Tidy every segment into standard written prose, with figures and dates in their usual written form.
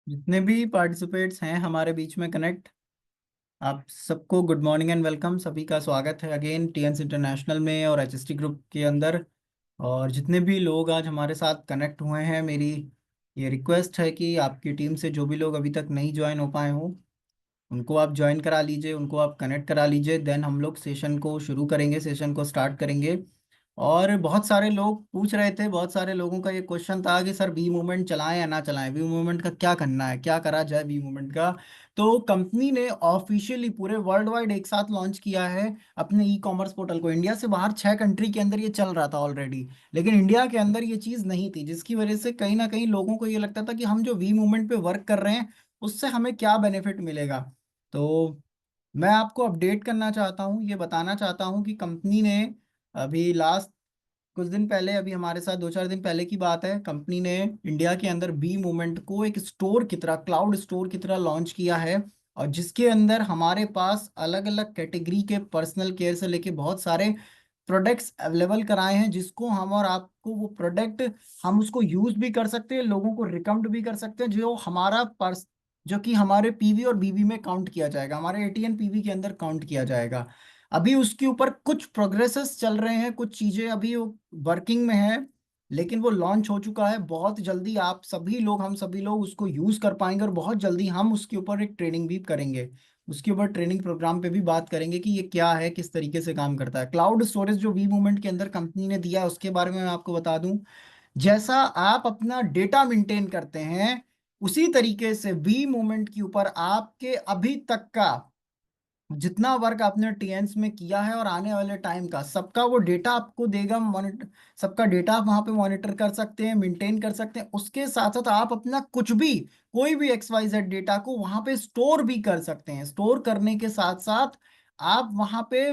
जितने भी पार्टिसिपेट्स हैं हमारे बीच में कनेक्ट, आप सबको गुड मॉर्निंग एंड वेलकम। सभी का स्वागत है अगेन टीएंस इंटरनेशनल में और एचएसटी ग्रुप के अंदर। और जितने भी लोग आज हमारे साथ कनेक्ट हुए हैं, मेरी ये रिक्वेस्ट है कि आपकी टीम से जो भी लोग अभी तक नहीं ज्वाइन हो पाए हों उनको आप ज्वाइन करा लीजिए, उनको आप कनेक्ट करा लीजिए। देन हम लोग सेशन को शुरू करेंगे, सेशन को स्टार्ट करेंगे। और बहुत सारे लोग पूछ रहे थे, बहुत सारे लोगों का ये क्वेश्चन था कि सर वी मूवमेंट चलाएं या ना चलाएं, वी मूवमेंट का क्या करना है, क्या करा जाए वी मूवमेंट का। तो कंपनी ने ऑफिशियली पूरे वर्ल्ड वाइड एक साथ लॉन्च किया है अपने ई कॉमर्स पोर्टल को। इंडिया से बाहर 6 कंट्री के अंदर ये चल रहा था ऑलरेडी, लेकिन इंडिया के अंदर ये चीज़ नहीं थी, जिसकी वजह से कहीं ना कहीं लोगों को ये लगता था कि हम जो वी मूवमेंट पे वर्क कर रहे हैं उससे हमें क्या बेनिफिट मिलेगा। तो मैं आपको अपडेट करना चाहता हूँ, ये बताना चाहता हूँ कि कंपनी ने अभी लास्ट कुछ दिन पहले, अभी हमारे साथ 2-4 दिन पहले की बात है, कंपनी ने इंडिया के अंदर बी मूवमेंट को एक स्टोर की तरह, क्लाउड स्टोर की तरह लॉन्च किया है। और जिसके अंदर हमारे पास अलग अलग कैटेगरी के पर्सनल केयर से लेके बहुत सारे प्रोडक्ट्स अवेलेबल कराए हैं, जिसको हम और आपको वो प्रोडक्ट हम उसको यूज भी कर सकते हैं, लोगों को रिकमेंड भी कर सकते हैं, जो हमारा पर्स जो कि हमारे पीवी और बीवी में काउंट किया जाएगा, हमारे एटीएन पीवी के अंदर काउंट किया जाएगा। अभी उसके ऊपर कुछ प्रोग्रेसेस चल रहे हैं, कुछ चीजें अभी वर्किंग में है, लेकिन वो लॉन्च हो चुका है। बहुत जल्दी आप सभी लोग, हम सभी लोग उसको यूज कर पाएंगे और बहुत जल्दी हम उसके ऊपर एक ट्रेनिंग भी करेंगे। उसके ऊपर ट्रेनिंग प्रोग्राम पे भी बात करेंगे कि ये क्या है, किस तरीके से काम करता है। क्लाउड स्टोरेज जो वी मूवमेंट के अंदर कंपनी ने दिया है उसके बारे में मैं आपको बता दूं। जैसा आप अपना डेटा मेंटेन करते हैं उसी तरीके से वी मूवमेंट के ऊपर आपके अभी तक का जितना वर्क आपने टीएन्स में किया है और आने वाले टाइम का सबका वो डेटा आपको देगा। मॉनिटर, सबका डेटा आप वहां पे मॉनिटर कर सकते हैं, मेंटेन कर सकते हैं। उसके साथ साथ आप अपना कुछ भी, कोई भी XYZ डेटा को वहां पे स्टोर भी कर सकते हैं। स्टोर करने के साथ साथ आप वहां पे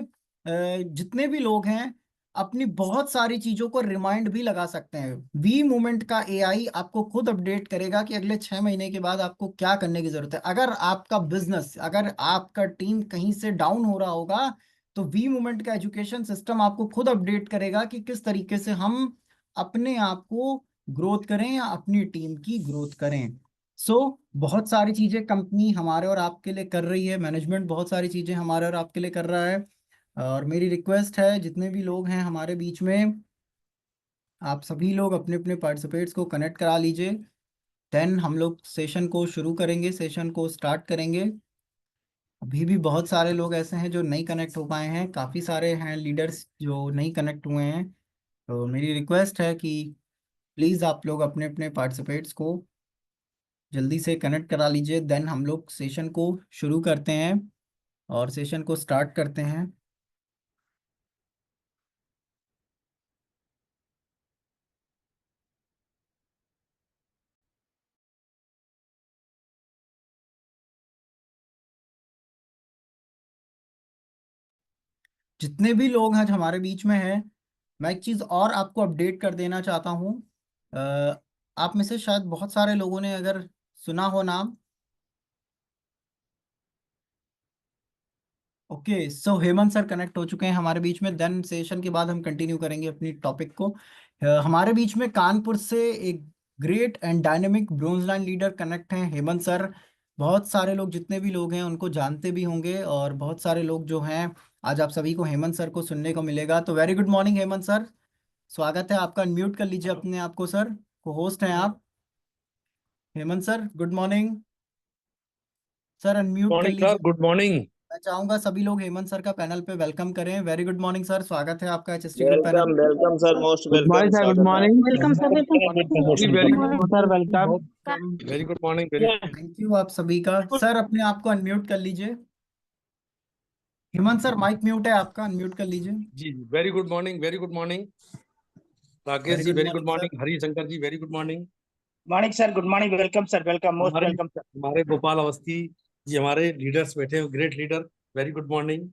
जितने भी लोग हैं अपनी बहुत सारी चीजों को रिमाइंड भी लगा सकते हैं। वी मूवमेंट का एआई आपको खुद अपडेट करेगा कि अगले 6 महीने के बाद आपको क्या करने की जरूरत है। अगर आपका बिजनेस, अगर आपका टीम कहीं से डाउन हो रहा होगा तो वी मूवमेंट का एजुकेशन सिस्टम आपको खुद अपडेट करेगा कि किस तरीके से हम अपने आप को ग्रोथ करें या अपनी टीम की ग्रोथ करें। सो बहुत सारी चीजें कंपनी हमारे और आपके लिए कर रही है, मैनेजमेंट बहुत सारी चीजें हमारे और आपके लिए कर रहा है। और मेरी रिक्वेस्ट है, जितने भी लोग हैं हमारे बीच में, आप सभी लोग अपने अपने पार्टिसिपेट्स को कनेक्ट करा लीजिए। देन हम लोग सेशन को शुरू करेंगे, सेशन को स्टार्ट करेंगे। अभी भी बहुत सारे लोग ऐसे हैं जो नहीं कनेक्ट हो पाए हैं, काफ़ी सारे हैं लीडर्स जो नहीं कनेक्ट हुए हैं। तो मेरी रिक्वेस्ट है कि प्लीज़ आप लोग अपने अपने पार्टिसिपेट्स को जल्दी से कनेक्ट करा लीजिए। देन हम लोग सेशन को शुरू करते हैं और सेशन को स्टार्ट करते हैं। जितने भी लोग आज हमारे बीच में हैं, मैं एक चीज़ और आपको अपडेट कर देना चाहता हूँ। आप में से शायद बहुत सारे लोगों ने अगर सुना हो नाम, ओके, सो हेमंत सर कनेक्ट हो चुके हैं हमारे बीच में। देन सेशन के बाद हम कंटिन्यू करेंगे अपनी टॉपिक को। हमारे बीच में कानपुर से एक great and dynamic bronze line leader connect हैं, हेमंत सर। बहुत सारे लोग, जितने भी लोग हैं उनको जानते भी होंगे, और बहुत सारे लोग जो हैं, आज आप सभी को हेमंत सर को सुनने को मिलेगा। तो very good morning Hemant sir, स्वागत है आपका। अनम्यूट कर लीजिए अपने आप को सर, को होस्ट हैं आप। Hemant sir good morning. Sir unmute कर मॉर्निंग सर, लीजिए। Good morning. मैं चाहूंगा सभी लोग हेमंत सर का पैनल पे वेलकम करें। वेरी गुड मॉर्निंग सर, स्वागत है आपका एचएसटी ग्रुप पैनल वेलकम पे। Welcome sir, most good welcome, morning sir, good स्वागत है मॉर्निंग। आपका। Welcome sir, welcome ji, very welcome sir, welcome. Very good morning, very thank you आप सभी का। सर अपने आप को अनम्यूट कर लीजिए। हेमंत सर माइक म्यूट है आपका, अनम्यूट कर लीजिए। जी, very good morning, very good morning. Rakesh very ji, good very good morning sir. Morning. Hari Shankar ji, very good morning. Morning sir, good morning, welcome sir, welcome, most हमारे वेलकम सर। हमारे गोपाल अवस्थी जी, हमारे लीडर्स बैठे हैं, great leader. Very good morning.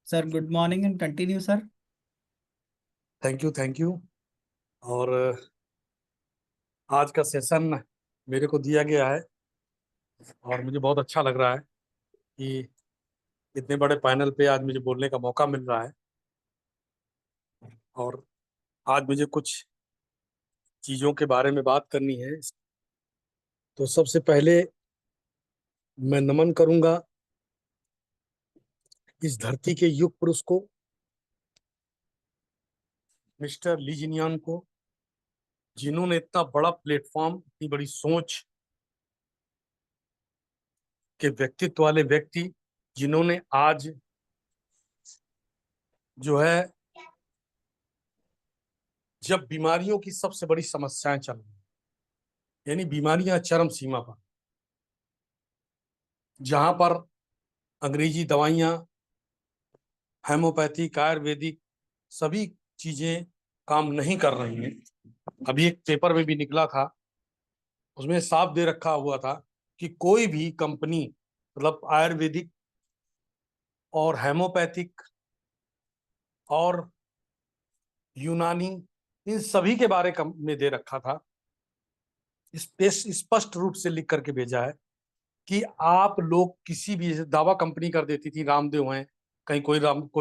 Sir good morning and continue sir. Thank you, thank you. और आज का session मेरे को दिया गया है और मुझे बहुत अच्छा लग रहा है कि इतने बड़े पैनल पे आज मुझे बोलने का मौका मिल रहा है। और आज मुझे कुछ चीजों के बारे में बात करनी है। तो सबसे पहले मैं नमन करूंगा इस धरती के युग पुरुष को, मिस्टर ली जिनयान को, जिन्होंने इतना बड़ा प्लेटफॉर्म, इतनी बड़ी सोच के व्यक्तित्व वाले व्यक्ति, जिन्होंने आज जो है, जब बीमारियों की सबसे बड़ी समस्याएं चल रही, यानी बीमारियां चरम सीमा पर, जहां पर अंग्रेजी दवाइयां, हेमोपैथिक, आयुर्वेदिक सभी चीजें काम नहीं कर रही हैं। अभी एक पेपर में भी निकला था, उसमें साफ दे रखा हुआ था कि कोई भी कंपनी, मतलब आयुर्वेदिक और हेमोपैथिक और यूनानी, इन सभी के बारे में दे रखा था, स्पष्ट रूप से लिख करके भेजा है कि आप लोग किसी भी, जैसे दावा कंपनी कर देती थी, रामदेव हैं, कहीं कोई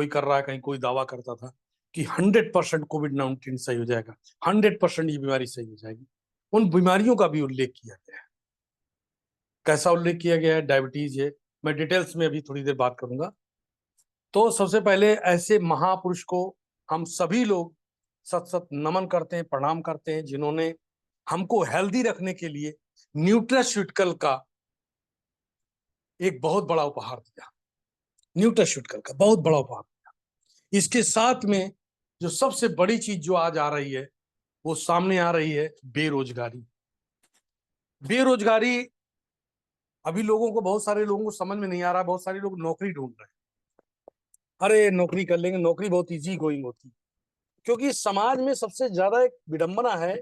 कर रहा है, कहीं कोई दावा करता था कि 100% कोविड-19 सही हो जाएगा, 100% ये बीमारी सही हो जाएगी। उन बीमारियों का भी उल्लेख किया गया है। कैसा उल्लेख किया गया है? डायबिटीज है, मैं डिटेल्स में अभी थोड़ी देर बात करूंगा। तो सबसे पहले ऐसे महापुरुष को हम सभी लोग सत सत नमन करते हैं, प्रणाम करते हैं, जिन्होंने हमको हेल्दी रखने के लिए न्यूट्रास्यूटिकल का एक बहुत बड़ा उपहार दिया। न्यूट्रास्यूटिकल का बहुत बड़ा उपहार दिया। इसके साथ में जो सबसे बड़ी चीज जो आज आ रही है, वो सामने आ रही है, बेरोजगारी। बेरोजगारी अभी लोगों को, बहुत सारे लोगों को समझ में नहीं आ रहा। बहुत सारे लोग नौकरी ढूंढ रहे हैं, अरे नौकरी कर लेंगे, नौकरी बहुत इजी गोइंग होती है। क्योंकि समाज में सबसे ज्यादा एक विडंबना है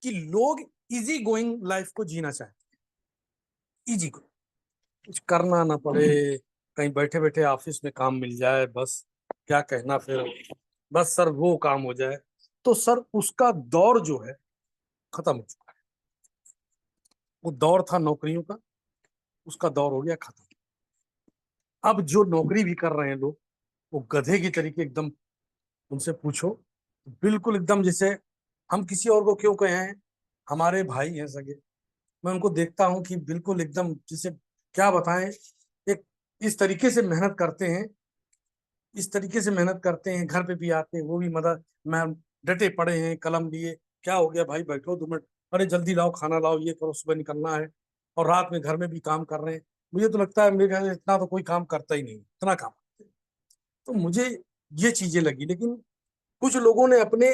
कि लोग इजी गोइंग लाइफ को जीना चाहते हैं। इजी गोइंग, कुछ करना ना पड़े, कहीं बैठे बैठे ऑफिस में काम मिल जाए, बस क्या कहना फिर, बस सर वो काम हो जाए। तो सर उसका दौर जो है खत्म हो चुका है। वो दौर था नौकरियों का, उसका दौर हो गया खत्म। अब जो नौकरी भी कर रहे हैं लोग, वो गधे की तरीके एकदम, उनसे पूछो बिल्कुल एकदम जैसे, हम किसी और को क्यों कहे हैं, हमारे भाई हैं सगे, मैं उनको देखता हूं कि बिल्कुल एकदम जैसे, क्या बताएं, एक इस तरीके से मेहनत करते हैं, इस तरीके से मेहनत करते हैं, घर पे भी आते हैं, वो भी मदद, मैं डटे पड़े हैं, कलम लिए, क्या हो गया भाई, बैठो 2 मिनट, अरे जल्दी लाओ, खाना लाओ, ये करो, सुबह निकलना है। और रात में घर में भी काम कर रहे हैं। मुझे तो लगता है, मेरे ख्याल से इतना तो कोई काम करता ही नहीं, इतना काम करते हैं। तो मुझे ये चीजें लगी। लेकिन कुछ लोगों ने अपने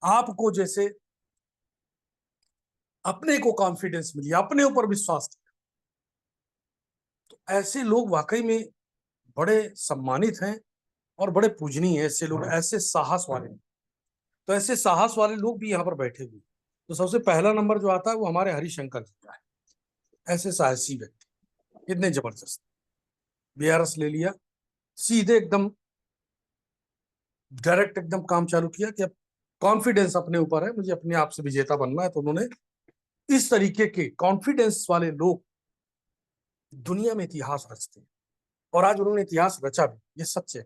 आप को, जैसे अपने को कॉन्फिडेंस मिली, अपने ऊपर विश्वास किया, तो ऐसे लोग वाकई में बड़े सम्मानित हैं और बड़े पूजनीय हैं। ऐसे लोग, ऐसे साहस वाले, तो ऐसे साहस वाले लोग भी यहाँ पर बैठे हुए। तो सबसे पहला नंबर जो आता है वो हमारे हरिशंकर जी का है। ऐसे साहसी व्यक्ति, इतने जबरदस्त, बीआरएस ले लिया, सीधे एकदम डायरेक्ट एकदम काम चालू किया कि अब कॉन्फिडेंस अपने ऊपर है, मुझे अपने आप से विजेता बनना है। तो उन्होंने इस तरीके के कॉन्फिडेंस वाले लोग दुनिया में इतिहास रचते हैं, और आज उन्होंने इतिहास रचा भी, ये सच है।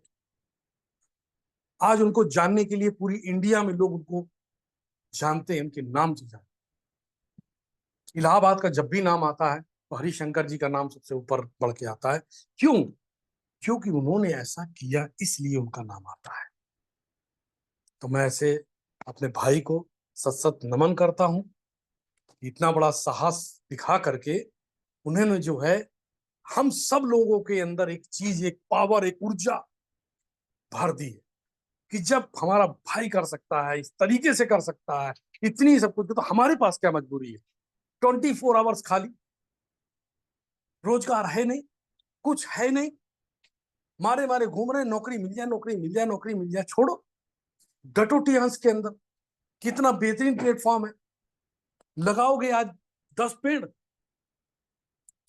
आज उनको जानने के लिए पूरी इंडिया में लोग उनको जानते हैं, उनके नाम से जानते हैं। इलाहाबाद का जब भी नाम आता है तो हरिशंकर जी का नाम सबसे ऊपर बढ़ के आता है। क्यों? क्योंकि उन्होंने ऐसा किया, इसलिए उनका नाम आता है। तो मैं ऐसे अपने भाई को सत सत नमन करता हूं। इतना बड़ा साहस दिखा करके उन्होंने जो है, हम सब लोगों के अंदर एक चीज, एक पावर, एक ऊर्जा भर दी है कि जब हमारा भाई कर सकता है, इस तरीके से कर सकता है, इतनी सब कुछ, तो हमारे पास क्या मजबूरी है? 24 आवर्स खाली, रोजगार है नहीं, कुछ है नहीं, मारे मारे घूम रहे, नौकरी मिल जाए, नौकरी मिल जाए, नौकरी मिल जाए। छोड़ो, डटो टियांस के अंदर, कितना बेहतरीन प्लेटफॉर्म है। लगाओगे आज 10 पेड़,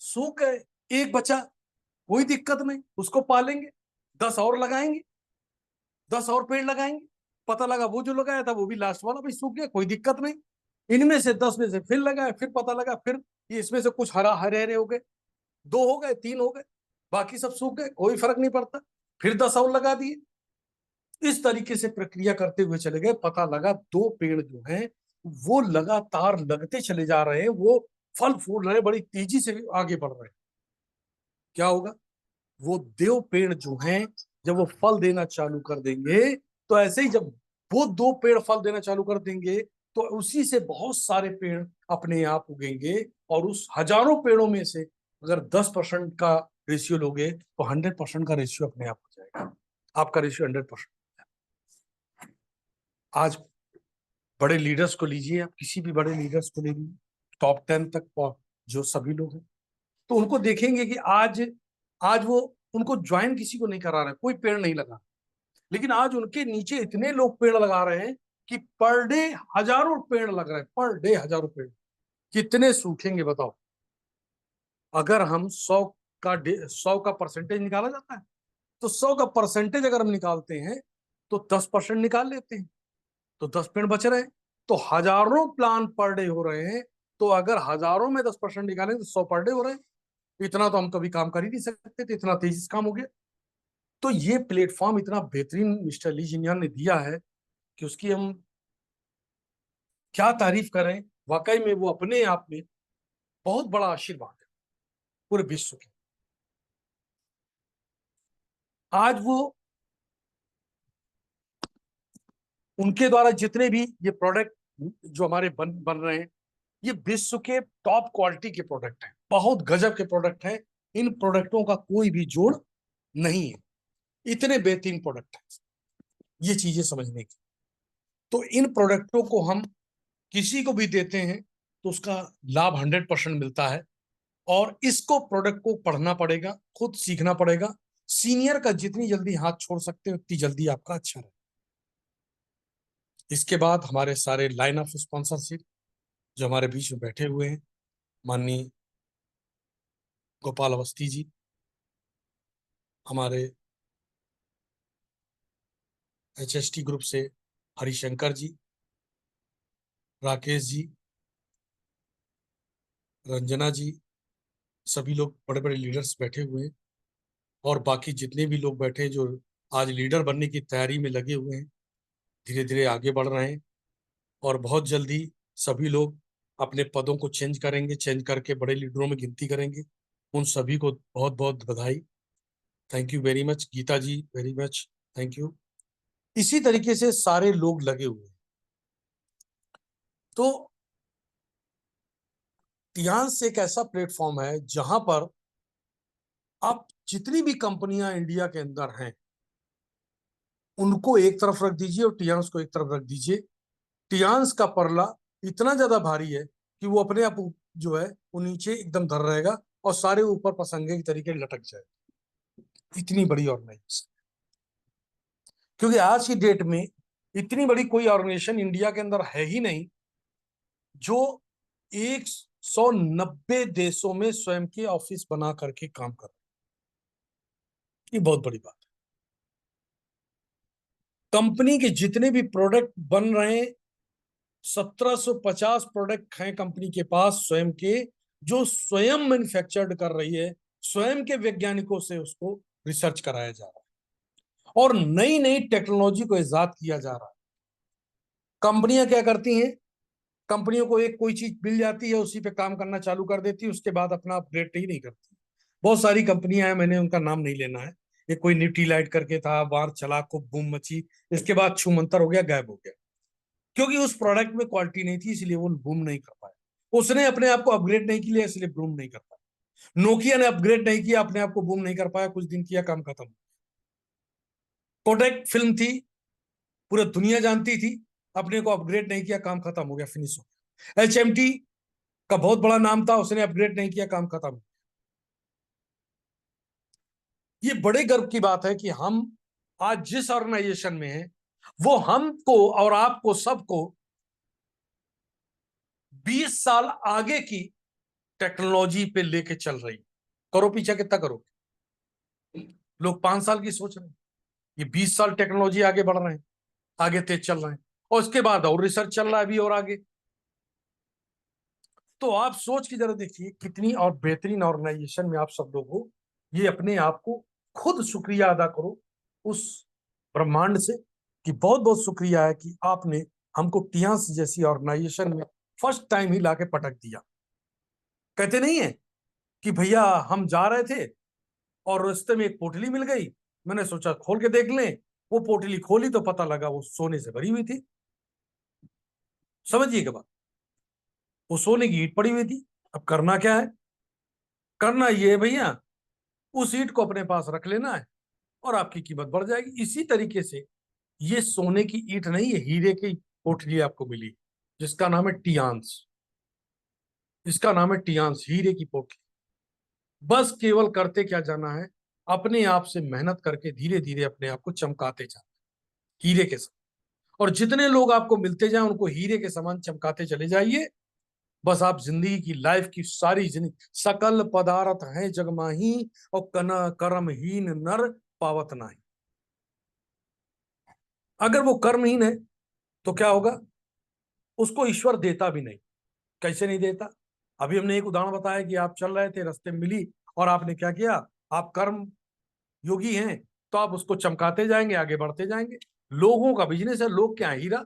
सूख गए, एक बचा, कोई दिक्कत नहीं, उसको पालेंगे, 10 और लगाएंगे, 10 और पेड़ लगाएंगे। पता लगा वो जो लगाया था वो भी लास्ट वाला भी सूख गया, कोई दिक्कत नहीं। इनमें से 10 में से फिर लगाए, फिर पता लगा फिर ये इसमें से कुछ हरा हरे हरे हो गए, 2 हो गए, 3 हो गए, बाकी सब सूख गए, कोई फर्क नहीं पड़ता। फिर 10 और लगा दिए। इस तरीके से प्रक्रिया करते हुए चले गए। पता लगा 2 पेड़ जो हैं वो लगातार लगते चले जा रहे हैं, वो फल फूल रहे हैं, बड़ी तेजी से आगे बढ़ रहे हैं। क्या होगा? वो देव पेड़ जो हैं, जब वो फल देना चालू कर देंगे, तो ऐसे ही जब वो दो पेड़ फल देना चालू कर देंगे, तो उसी से बहुत सारे पेड़ अपने आप उगेंगे, और उस हजारों पेड़ों में से अगर 10% का रेशियो लोगे तो 100% का रेशियो अपने आप हो जाएगा। आपका रेशियो 100%। आज बड़े लीडर्स को लीजिए, आप किसी भी बड़े लीडर्स को ले लीजिए, टॉप 10 तक जो सभी लोग हैं, तो उनको देखेंगे कि आज आज वो उनको ज्वाइन किसी को नहीं करा रहे, कोई पेड़ नहीं लगा, लेकिन आज उनके नीचे इतने लोग पेड़ लगा रहे हैं कि पर डे हजारों पेड़ लग रहे हैं, पर डे हजारों पेड़। कितने सूखेंगे बताओ? अगर हम 100 का परसेंटेज निकाला जाता है, तो 100 का परसेंटेज अगर हम निकालते हैं तो 10% निकाल लेते हैं, तो 10 पेड़ बच रहे हैं, तो हजारों प्लान पर डे हो रहे हैं। तो अगर हजारों में 10% निकालेंगे तो 100 पर डे हो रहे हैं। इतना तो हम कभी काम कर ही नहीं सकते थे, इतना तेजी से काम हो गया। तो ये प्लेटफॉर्म इतना बेहतरीन मिस्टर ली जिनयान ने दिया है कि उसकी हम क्या तारीफ करें। वाकई में वो अपने आप में बहुत बड़ा आशीर्वाद है पूरे विश्व के। आज वो उनके द्वारा जितने भी ये प्रोडक्ट जो हमारे बन रहे हैं, ये विश्व के टॉप क्वालिटी के प्रोडक्ट हैं, बहुत गजब के प्रोडक्ट हैं। इन प्रोडक्टों का कोई भी जोड़ नहीं है, इतने बेहतरीन प्रोडक्ट हैं। ये चीजें समझने की, तो इन प्रोडक्टों को हम किसी को भी देते हैं तो उसका लाभ 100% मिलता है। और इसको प्रोडक्ट को पढ़ना पड़ेगा, खुद सीखना पड़ेगा। सीनियर का जितनी जल्दी हाथ छोड़ सकते हो उतनी जल्दी आपका अच्छा रहे। इसके बाद हमारे सारे लाइन ऑफ स्पॉन्सरशिप जो हमारे बीच में बैठे हुए हैं, माननीय गोपाल अवस्थी जी, हमारे HST ग्रुप से हरिशंकर जी, राकेश जी, रंजना जी, सभी लोग बड़े बड़े लीडर्स बैठे हुए हैं। और बाकी जितने भी लोग बैठे हैं जो आज लीडर बनने की तैयारी में लगे हुए हैं, धीरे धीरे आगे बढ़ रहे हैं, और बहुत जल्दी सभी लोग अपने पदों को चेंज करेंगे, चेंज करके बड़े लीडरों में गिनती करेंगे। उन सभी को बहुत बहुत बधाई। Thank you very much Geeta ji, very much thank you. इसी तरीके से सारे लोग लगे हुए हैं। तो टियांस एक ऐसा प्लेटफॉर्म है जहां पर आप जितनी भी कंपनियां इंडिया के अंदर हैं उनको एक तरफ रख दीजिए और टियांस को एक तरफ रख दीजिए। टियांस का परला इतना ज्यादा भारी है कि वो अपने आप जो है वो नीचे एकदम धर रहेगा और सारे ऊपर पसंगे की तरीके लटक जाए। इतनी बड़ी ऑर्गेनाइजेशन, क्योंकि आज की डेट में इतनी बड़ी कोई ऑर्गेनाइजेशन इंडिया के अंदर है ही नहीं जो 190 देशों में स्वयं के ऑफिस बना करके काम कर रहे हैं। ये बहुत बड़ी बात है। कंपनी के जितने भी प्रोडक्ट बन रहे हैं, 1750 प्रोडक्ट हैं कंपनी के पास स्वयं के, जो स्वयं मैन्युफैक्चर्ड कर रही है, स्वयं के वैज्ञानिकों से उसको रिसर्च कराया जा रहा है और नई नई टेक्नोलॉजी को इजाद किया जा रहा है। कंपनियां क्या करती हैं? कंपनियों को एक कोई चीज मिल जाती है, उसी पे काम करना चालू कर देती है, उसके बाद अपना अपग्रेड ही नहीं करती। बहुत सारी कंपनियां हैं, मैंने उनका नाम नहीं लेना है। ये कोई न्यूट्रीलाइट करके था, बाहर चला, खूब बूम मची, इसके बाद छूमंतर हो गया, गायब हो गया, क्योंकि उस प्रोडक्ट में क्वालिटी नहीं थी, इसलिए वो बूम नहीं कर पाया। उसने अपने आप को अपग्रेड नहीं किया, इसलिए बूम नहीं कर पाया। नोकिया ने अपग्रेड नहीं किया, अपने आप को बूम नहीं कर पाया, कुछ दिन किया, काम खत्म। कोडेक फिल्म थी, पूरी दुनिया जानती थी, अपने को अपग्रेड नहीं किया, काम खत्म हो गया, फिनिश हो गया। HMT का बहुत बड़ा नाम था, उसने अपग्रेड नहीं किया, काम खत्म। ये बड़े गर्व की बात है कि हम आज जिस ऑर्गेनाइजेशन में हैं वो हमको और आपको सबको 20 साल आगे की टेक्नोलॉजी पे लेके चल रही। करो पीछा कितना करोगे? लोग 5 साल की सोच रहे हैं, ये 20 साल टेक्नोलॉजी आगे बढ़ रहे हैं, आगे तेज चल रहे हैं, और उसके बाद और रिसर्च चल रहा है अभी और आगे। तो आप सोच के जरा देखिए कितनी और बेहतरीन ऑर्गेनाइजेशन में आप सब लोग हो। ये अपने आप को खुद शुक्रिया अदा करो उस ब्रह्मांड से कि बहुत बहुत शुक्रिया है कि आपने हमको टियांस जैसी ऑर्गेनाइजेशन में फर्स्ट टाइम ही लाके पटक दिया। कहते नहीं है कि भैया हम जा रहे थे और रास्ते में एक पोटली मिल गई, मैंने सोचा खोल के देख लें, वो पोटली खोली तो पता लगा वो सोने से भरी हुई थी। समझिए क्या बात, वो सोने की ईंट पड़ी हुई थी। अब करना क्या है, करना ये है भैया, उस ईंट को अपने पास रख लेना है और आपकी कीमत बढ़ जाएगी। इसी तरीके से ये सोने की ईंट नहीं है, हीरे की पोटली आपको मिली, जिसका नाम है टियांस। इसका नाम है टियांस, हीरे की पोटली। बस केवल करते क्या जाना है, अपने आप से मेहनत करके धीरे धीरे अपने आप को चमकाते जाना, हीरे के समान। और जितने लोग आपको मिलते जाए उनको हीरे के समान चमकाते चले जाइए। बस आप जिंदगी की, लाइफ की सारी जिंदगी, सकल पदार्थ है जगमाही और कना कर्महीन नर पावत नाही। अगर वो कर्महीन है तो क्या होगा, उसको ईश्वर देता भी नहीं। कैसे नहीं देता, अभी हमने एक उदाहरण बताया कि आप चल रहे थे, रास्ते में मिली और आपने क्या किया, आप कर्म योगी हैं तो आप उसको चमकाते जाएंगे, आगे बढ़ते जाएंगे। लोगों का बिजनेस है, लोग क्या है, हीरा।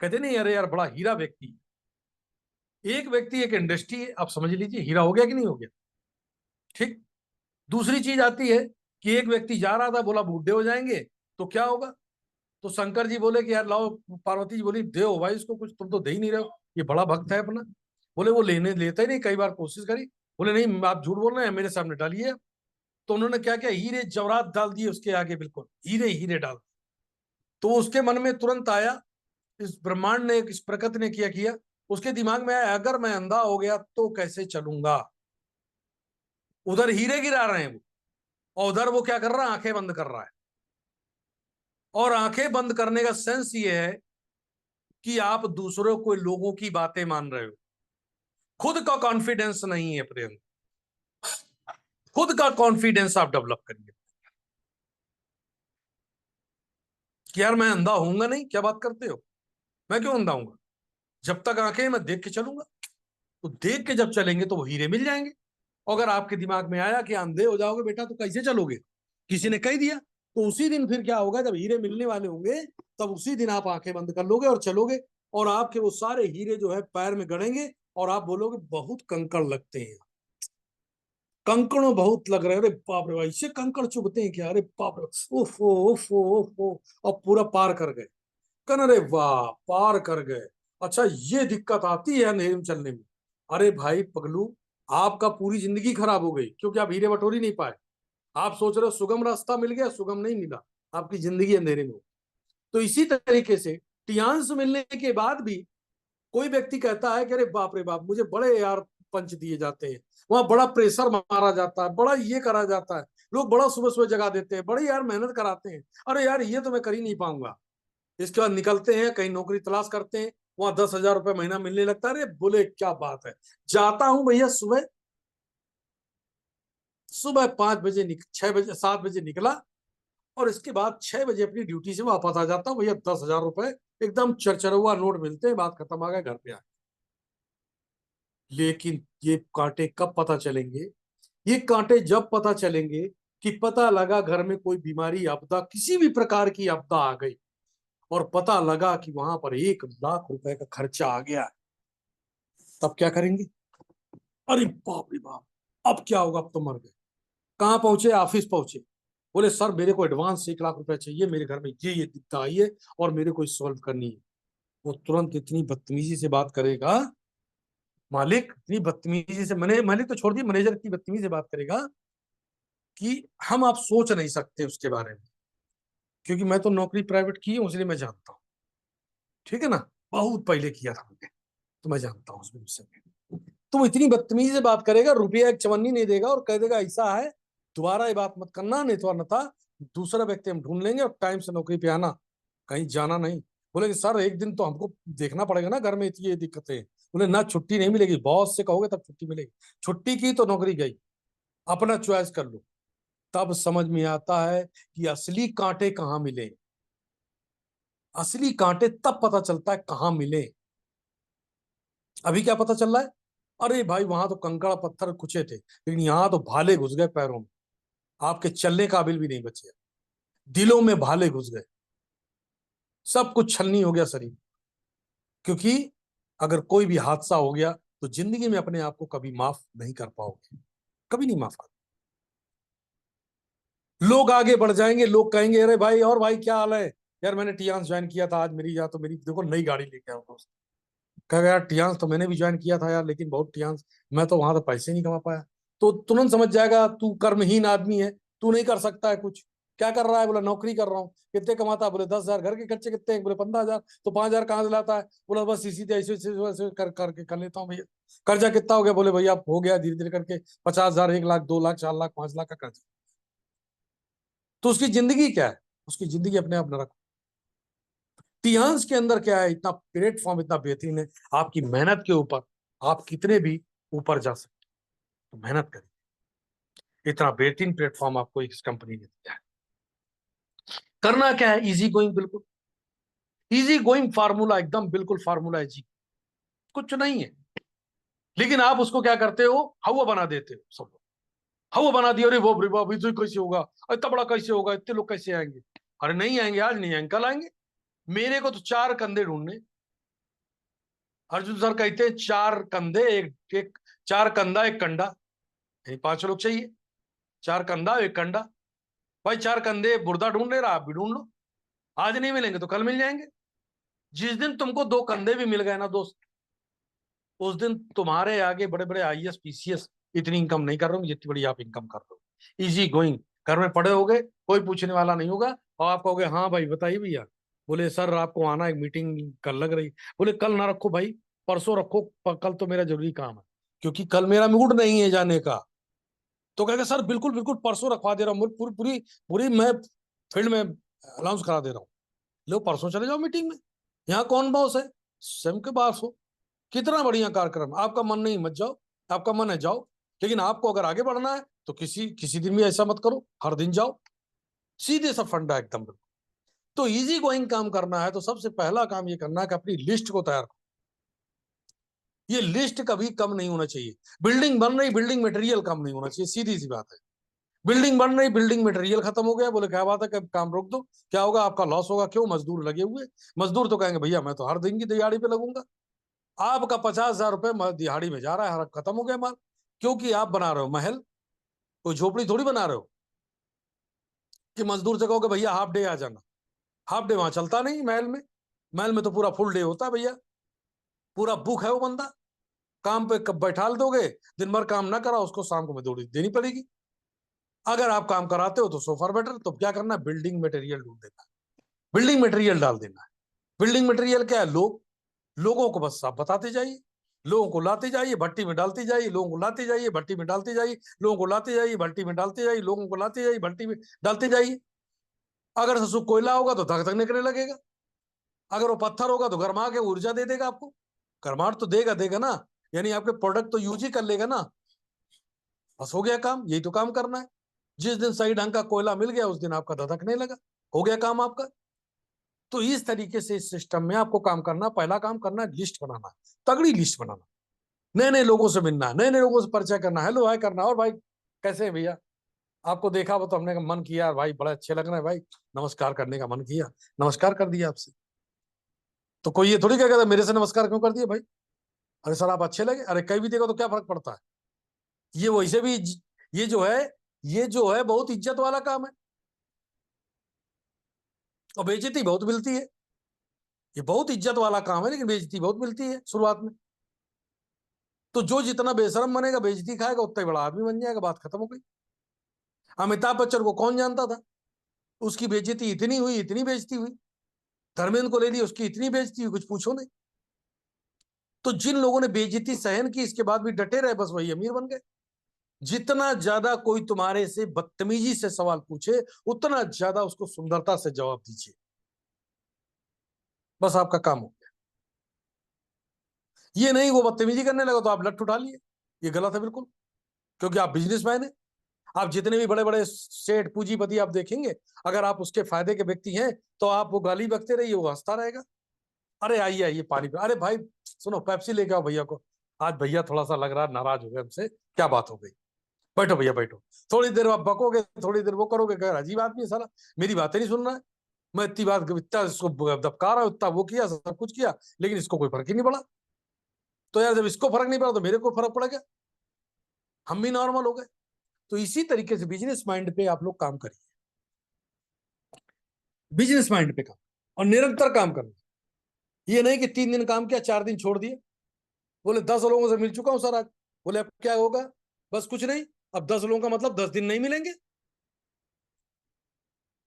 कहते नहीं अरे यार बड़ा हीरा व्यक्ति, एक व्यक्ति एक इंडस्ट्री है, आप समझ लीजिए हीरा हो गया कि नहीं हो गया। ठीक। दूसरी चीज आती है कि एक व्यक्ति जा रहा था, बोला बूढ़े हो जाएंगे तो क्या होगा, तो शंकर जी बोले कि यार लाओ, पार्वती जी बोली दे भाई इसको कुछ, तुम तो दे ही नहीं रहे हो, ये बड़ा भक्त है अपना। बोले वो लेने लेता ही नहीं, कई बार कोशिश करी, बोले नहीं आप झूठ बोल रहे हैं, मेरे सामने डालिए। तो उन्होंने क्या किया, हीरे जवरात डाल दिए उसके आगे, बिल्कुल हीरे हीरे डाल। तो उसके मन में तुरंत आया, इस ब्रह्मांड ने, इस प्रकृति ने किया किया, उसके दिमाग में आया अगर मैं अंधा हो गया तो कैसे चलूंगा। उधर हीरे गिरा रहे हैं वो, और उधर वो क्या कर रहा है, आंखें बंद कर रहा है। और आंखें बंद करने का सेंस ये है कि आप दूसरों को, लोगों की बातें मान रहे हो, खुद का कॉन्फिडेंस नहीं है अपने अंदर। खुद का कॉन्फिडेंस आप डेवलप करिए कि यार मैं अंधा होऊंगा नहीं, क्या बात करते हो, मैं क्यों अंधा हूंगा, जब तक आंखें मैं देख के चलूंगा। तो देख के जब चलेंगे तो वो हीरे मिल जाएंगे। अगर आपके दिमाग में आया कि अंधे हो जाओगे बेटा तो कैसे चलोगे, किसी ने कह दिया, तो उसी दिन फिर क्या होगा, जब हीरे मिलने वाले होंगे तब उसी दिन आप आंखें बंद कर लोगे और चलोगे, और आपके वो सारे हीरे जो है पैर में गड़ेंगे और आप बोलोगे बहुत कंकड़ लगते हैं, कंकड़ों बहुत लग रहे हैं, अरे बाप रे, ऐसे कंकड़ चुभते हैं क्या, अरे बाप रे, उफ उफ उफ उफ, और पूरा पार कर गए। कन अरे वाह पार कर गए। अच्छा ये दिक्कत आती है अंधेरे में चलने में। अरे भाई पगलू, आपका पूरी जिंदगी खराब हो गई क्योंकि आप हीरे बटोरी नहीं पाए। आप सोच रहे हो सुगम रास्ता मिल गया, सुगम नहीं मिला, आपकी जिंदगी अंधेरे में हो। तो इसी तरीके से टियांस मिलने के बाद भी कोई व्यक्ति कहता है कि अरे बाप रे बाप, मुझे बड़े यार पंच दिए जाते हैं, वहां बड़ा प्रेशर मारा जाता है, बड़ा ये करा जाता है, लोग बड़ा सुबह सुबह जगा देते हैं, बड़ी यार मेहनत कराते हैं, अरे यार ये तो मैं कर ही नहीं पाऊंगा। इसके बाद निकलते हैं कहीं नौकरी तलाश करते हैं, वहां 10,000 रुपये महीना मिलने लगता है। अरे बोले क्या बात है, जाता हूं भैया सुबह, सुबह 5 बजे 6 बजे 7 बजे निकला, और इसके बाद 6 बजे अपनी ड्यूटी से वापस आ जाता हूँ भैया, 10,000 रुपए एकदम चरचरुआ नोट मिलते हैं, बात खत्म, आ गया घर पे आ। लेकिन ये कांटे कब पता चलेंगे, ये कांटे जब पता चलेंगे कि पता लगा घर में कोई बीमारी, आपदा, किसी भी प्रकार की आपदा आ गई, और पता लगा कि वहां पर 1 लाख रुपए का खर्चा आ गया, तब क्या करेंगे, अरे बाप रे बाप, अब क्या होगा, अब तो मर गए। कहाँ पहुंचे, ऑफिस पहुंचे, बोले सर मेरे को एडवांस 1 लाख रुपए चाहिए, मेरे घर में ये दिक्कत आई है और मेरे को सॉल्व करनी है। वो तुरंत इतनी बदतमीजी से बात करेगा, मालिक इतनी बदतमीजी से, मैंने मालिक तो छोड़ दी, मैनेजर इतनी बदतमीजी से बात करेगा कि हम आप सोच नहीं सकते उसके बारे में। क्योंकि मैं तो नौकरी प्राइवेट की हूँ इसलिए मैं जानता हूँ, ठीक है ना, बहुत पहले किया था मैंने, तो मैं जानता हूँ उसमें उससे। तो वो इतनी बदतमीजी से बात करेगा, रुपया एक चवन्नी नहीं देगा और कह देगा ऐसा है, दोबारा ये बात मत करना, नहीं तो अन्यथा दूसरा व्यक्ति हम ढूंढ लेंगे और टाइम से नौकरी पे आना, कहीं जाना नहीं। बोले कि सर एक दिन तो हमको देखना पड़ेगा ना, घर में इतनी ये दिक्कतें। बोले ना छुट्टी नहीं मिलेगी, बॉस से कहोगे तब छुट्टी मिलेगी, छुट्टी की तो नौकरी गई, अपना चॉइस कर लो। तब समझ में आता है कि असली कांटे कहाँ मिले, असली कांटे तब पता चलता है कहाँ मिले। अभी क्या पता चल रहा है, अरे भाई वहां तो कंकड़ पत्थर कुचे थे, लेकिन यहाँ तो भाले घुस गए पैरों में, आपके चलने काबिल भी नहीं बचे, दिलों में भाले घुस गए, सब कुछ छलनी हो गया शरीर। क्योंकि अगर कोई भी हादसा हो गया तो जिंदगी में अपने आप को कभी माफ नहीं कर पाओगे, कभी नहीं माफ कर। लोग आगे बढ़ जाएंगे, लोग कहेंगे अरे भाई, और भाई क्या हाल है यार, मैंने टियांस ज्वाइन किया था आज, मेरी या तो मेरी देखो नई गाड़ी लेके आओ दोस्त। कहेगा यार टियांस तो मैंने भी ज्वाइन किया था यार, लेकिन बहुत टियांस, मैं तो वहां तो पैसे नहीं कमा पाया। तो तुरंत समझ जाएगा तू कर्महीन आदमी है, तू नहीं कर सकता है कुछ। क्या कर रहा है? बोला नौकरी कर रहा हूँ। कितने कमाता है? बोले 10,000। घर के खर्चे कितने हैं? बोले 15,000। तो 5,000 कहाँ से लाता है? बोला बस इसी ऐसे ऐसे ऐसे कर करके कर लेता हूँ भैया। कर्जा कितना हो गया? बोले भैया हो गया धीरे धीरे करके 50,000, 1 लाख, 2 लाख, 4 लाख, 5 लाख का कर्जा। तो उसकी जिंदगी क्या है? उसकी जिंदगी अपने आप न रखो। टियांस के अंदर क्या है? इतना प्लेटफॉर्म इतना बेहतरीन है, आपकी मेहनत के ऊपर आप कितने भी ऊपर जा सकते, तो मेहनत करिए। इतना बेहतरीन प्लेटफॉर्म आपको इस कंपनी ने दिया है। करना क्या है? इजी गोइंग, बिल्कुल इजी गोइंग फार्मूला, एकदम बिल्कुल फार्मूला है जी, कुछ नहीं है। लेकिन आप उसको क्या करते हो? हवा बना देते हो। सब लोग हवा बना दिया, अरे वो अभी तो कैसे होगा, इतना बड़ा कैसे होगा, इतने लोग कैसे आएंगे? अरे नहीं आएंगे, आज नहीं आएंगे, कल आएंगे। मेरे को तो 4 कंधे ढूंढने। अर्जुन सर कहते हैं 4 कंधे एक 4 कंधा 1 कंडा, यानी 5 लोग चाहिए। 4 कंधा 1 कंडा। भाई 4 कंधे बुर्दा ढूंढ ले रहा, आप भी ढूंढ लो। आज नहीं मिलेंगे तो कल मिल जाएंगे। जिस दिन तुमको 2 कंधे भी मिल गए ना दोस्त, उस दिन तुम्हारे आगे बड़े बड़े आईएएस पीसीएस इतनी इनकम नहीं कर रहे हो जितनी बड़ी आप इनकम कर रहे हो। इजी गोइंग, घर में पड़े होगे, कोई पूछने वाला नहीं होगा, और आप कहोगे हाँ भाई बताइए भैया। बोले सर आपको आना है, मीटिंग कल लग रही। बोले कल ना रखो भाई, परसों रखो, कल तो मेरा जरूरी काम है, क्योंकि कल मेरा मूड नहीं है जाने का। तो कहेगा सर बिल्कुल बिल्कुल परसों रखवा दे रहा हूँ, पूरी पूरी पूरी मैं फील्ड में अनाउंस करा दे रहा हूँ। लो परसों चले जाओ मीटिंग में। यहाँ कौन बॉस है? स्वयं के बॉस हो। कितना बढ़िया कार्यक्रम। आपका मन नहीं मत जाओ, आपका मन है जाओ, लेकिन आपको अगर आगे बढ़ना है तो किसी किसी दिन भी ऐसा मत करो, हर दिन जाओ। सीधे सा फंडा एकदम। तो इजी गोइंग काम करना है तो सबसे पहला काम ये करना है कि अपनी लिस्ट को तैयार करो। ये लिस्ट कभी कम नहीं होना चाहिए। बिल्डिंग बन रही, बिल्डिंग मटेरियल कम नहीं होना चाहिए, सीधी सी बात है। बिल्डिंग बन रही, बिल्डिंग मटेरियल खत्म हो गया, बोले क्या बात है, कब काम रोक दो, क्या होगा? आपका लॉस होगा। क्यों? मजदूर लगे हुए। मजदूर तो कहेंगे भैया मैं तो हर दिन की दिहाड़ी पे लगूंगा। आपका 50,000 रुपए दिहाड़ी में जा रहा है, हर खत्म हो गया माल। क्योंकि आप बना रहे हो महल, कोई झोपड़ी थोड़ी बना रहे हो कि मजदूर से कहोगे भैया हाफ डे आ जाना। हाफ डे वहां चलता नहीं महल में। महल में तो पूरा फुल डे होता है भैया, पूरा बुक है वो बंदा। काम पे कब बैठा दोगे? दिन भर काम ना करा, उसको शाम को मजदूरी देनी पड़ेगी। अगर आप काम कराते हो तो सो फार बेटर। तो क्या करना है? बिल्डिंग मटेरियल ढूंढ देना है, बिल्डिंग मटेरियल डाल देना है। बिल्डिंग मटेरियल क्या है? लोग। लोगों को बस आप बताते जाइए, लोगों को लाते जाइए, भट्टी में डालते जाइए, लोगों को लाते जाइए, भट्टी में डालते जाइए, लोगों को लाते जाइए, भट्टी में डालते जाइए, लोगों को लाते जाइए, भट्टी में डालते जाइए। अगर ससुर कोयला होगा तो धक धकने करने लगेगा। अगर वो पत्थर होगा तो गर्मा के ऊर्जा दे देगा आपको। गर्माहट तो देगा देगा ना, यानी आपके प्रोडक्ट तो यूज ही कर लेगा ना। बस हो गया काम, यही तो काम करना है। जिस दिन सही ढंग का कोयला मिल गया उस दिन आपका धधकने लगा, हो गया काम आपका। तो इस तरीके से इस सिस्टम में आपको काम करना, पहला काम करना है लिस्ट बनाना है, तगड़ी लिस्ट बनाना। नए नए लोगों से मिलना है, नए नए लोगों से परिचय करना, हेलो हाय करना, और भाई कैसे हैं भैया, आपको देखा वो तो हमने मन किया भाई, बड़े अच्छे लग रहे हैं भाई, नमस्कार करने का मन किया, नमस्कार कर दिया आपसे। तो कोई ये थोड़ी क्या कहता मेरे से नमस्कार क्यों कर दिया भाई? अरे सर आप अच्छे लगे, अरे कहीं भी देखो तो क्या फर्क पड़ता है? ये वैसे भी ये जो है, ये जो है बहुत इज्जत वाला काम है, और बेइज्जती बहुत मिलती है। ये बहुत इज्जत वाला काम है लेकिन बेइज्जती बहुत मिलती है शुरुआत में। तो जो जितना बेशरम बनेगा, बेइज्जती खाएगा, उतना ही बड़ा आदमी बन जाएगा, बात खत्म हो गई। अमिताभ बच्चन को कौन जानता था? उसकी बेइज्जती इतनी हुई, इतनी बेइज्जती हुई। धर्मेंद्र को ले ली, उसकी इतनी बेइज्जती हुई, कुछ पूछो नहीं। तो जिन लोगों ने बेइज्जती सहन की, इसके बाद भी डटे रहे, बस वही अमीर बन गए। जितना ज्यादा कोई तुम्हारे से बदतमीजी से सवाल पूछे, उतना ज्यादा उसको सुंदरता से जवाब दीजिए, बस आपका काम हो गया। ये नहीं वो बदतमीजी करने लगा तो आप लठ उठा लिए, ये गलत है बिल्कुल, क्योंकि आप बिजनेसमैन हैं। आप जितने भी बड़े बड़े सेठ पूंजीपति आप देखेंगे, अगर आप उसके फायदे के व्यक्ति हैं तो आप वो गाली बकते रहिए, वो हंसता रहेगा। अरे आइए आइए पानी पे, अरे भाई सुनो पेप्सी लेके आओ भैया को, आज भैया थोड़ा सा लग रहा है नाराज हो गए हमसे, क्या बात हो गई? बैठो भैया बैठो। थोड़ी देर आप बकोगे, थोड़ी देर वो करोगे, कह अजीब आदमी है साला, मेरी बातें नहीं सुन रहा है। मैं इतनी बात इतना इसको दबका रहा हूँ, इतना वो किया, सब कुछ किया, लेकिन इसको कोई फर्क ही नहीं पड़ा। तो यार जब इसको फर्क नहीं पड़ा तो मेरे को फर्क पड़ गया, हम भी नॉर्मल हो गए। तो इसी तरीके से बिजनेस माइंड पे आप लोग काम करिए, बिजनेस माइंड पे काम, और निरंतर काम करना। ये नहीं कि 3 दिन काम किया 4 दिन छोड़ दिए, बोले 10 लोगों से मिल चुका हूं सर आज, बोले अब क्या होगा, बस कुछ नहीं, अब 10 लोगों का मतलब 10 दिन नहीं मिलेंगे,